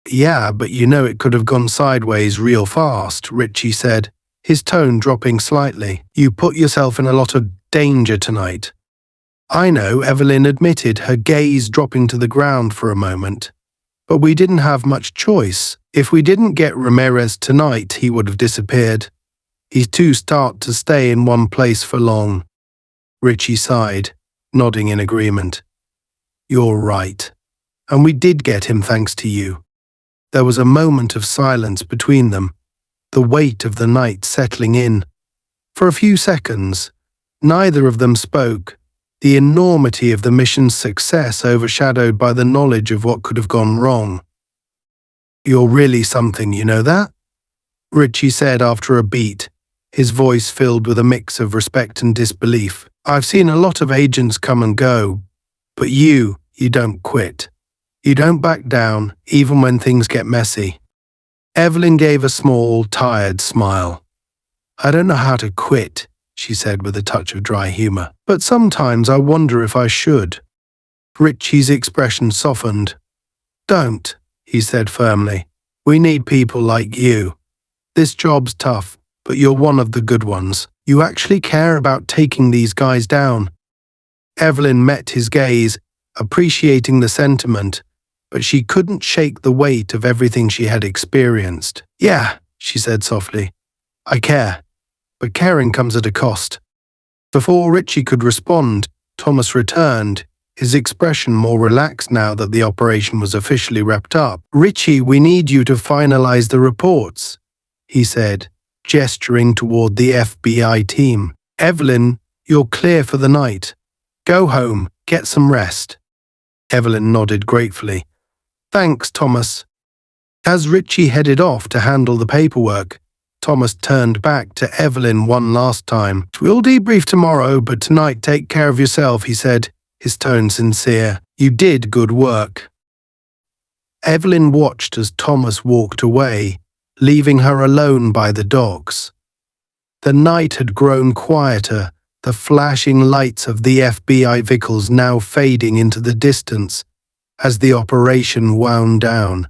Yeah, but you know it could have gone sideways real fast, Richie said, his tone dropping slightly. You put yourself in a lot of danger tonight. I know, Evelyn admitted, her gaze dropping to the ground for a moment. But we didn't have much choice. If we didn't get Ramirez tonight, he would have disappeared. He's too starved to stay in one place for long. Richie sighed, nodding in agreement. You're right. And we did get him thanks to you. There was a moment of silence between them, the weight of the night settling in. For a few seconds, neither of them spoke, the enormity of the mission's success overshadowed by the knowledge of what could have gone wrong. You're really something, you know that? Richie said after a beat, his voice filled with a mix of respect and disbelief. I've seen a lot of agents come and go, but you don't quit. You don't back down, even when things get messy. Evelyn gave a small, tired smile. I don't know how to quit, she said with a touch of dry humor, but sometimes I wonder if I should. Richie's expression softened. Don't, he said firmly. We need people like you. This job's tough, but you're one of the good ones. You actually care about taking these guys down. Evelyn met his gaze, appreciating the sentiment, but she couldn't shake the weight of everything she had experienced. Yeah, she said softly. I care, but caring comes at a cost. Before Richie could respond, Thomas returned, his expression more relaxed now that the operation was officially wrapped up. Richie, we need you to finalize the reports, he said, gesturing toward the FBI team. Evelyn, you're clear for the night. Go home, get some rest. Evelyn nodded gratefully. Thanks, Thomas. As Richie headed off to handle the paperwork, Thomas turned back to Evelyn one last time. We'll debrief tomorrow, but tonight take care of yourself, he said, his tone sincere. You did good work. Evelyn watched as Thomas walked away, leaving her alone by the docks. The night had grown quieter, the flashing lights of the FBI vehicles now fading into the distance as the operation wound down.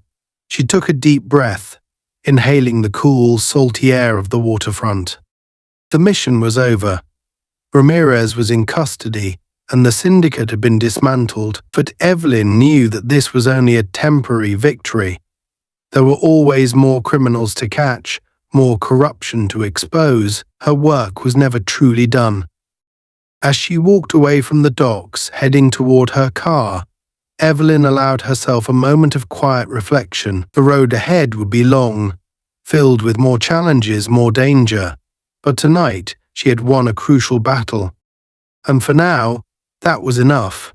She took a deep breath, inhaling the cool, salty air of the waterfront. The mission was over. Ramirez was in custody, and the syndicate had been dismantled, but Evelyn knew that this was only a temporary victory. There were always more criminals to catch, more corruption to expose. Her work was never truly done. As she walked away from the docks, heading toward her car, Evelyn allowed herself a moment of quiet reflection. The road ahead would be long, filled with more challenges, more danger. But tonight, she had won a crucial battle. And for now, that was enough.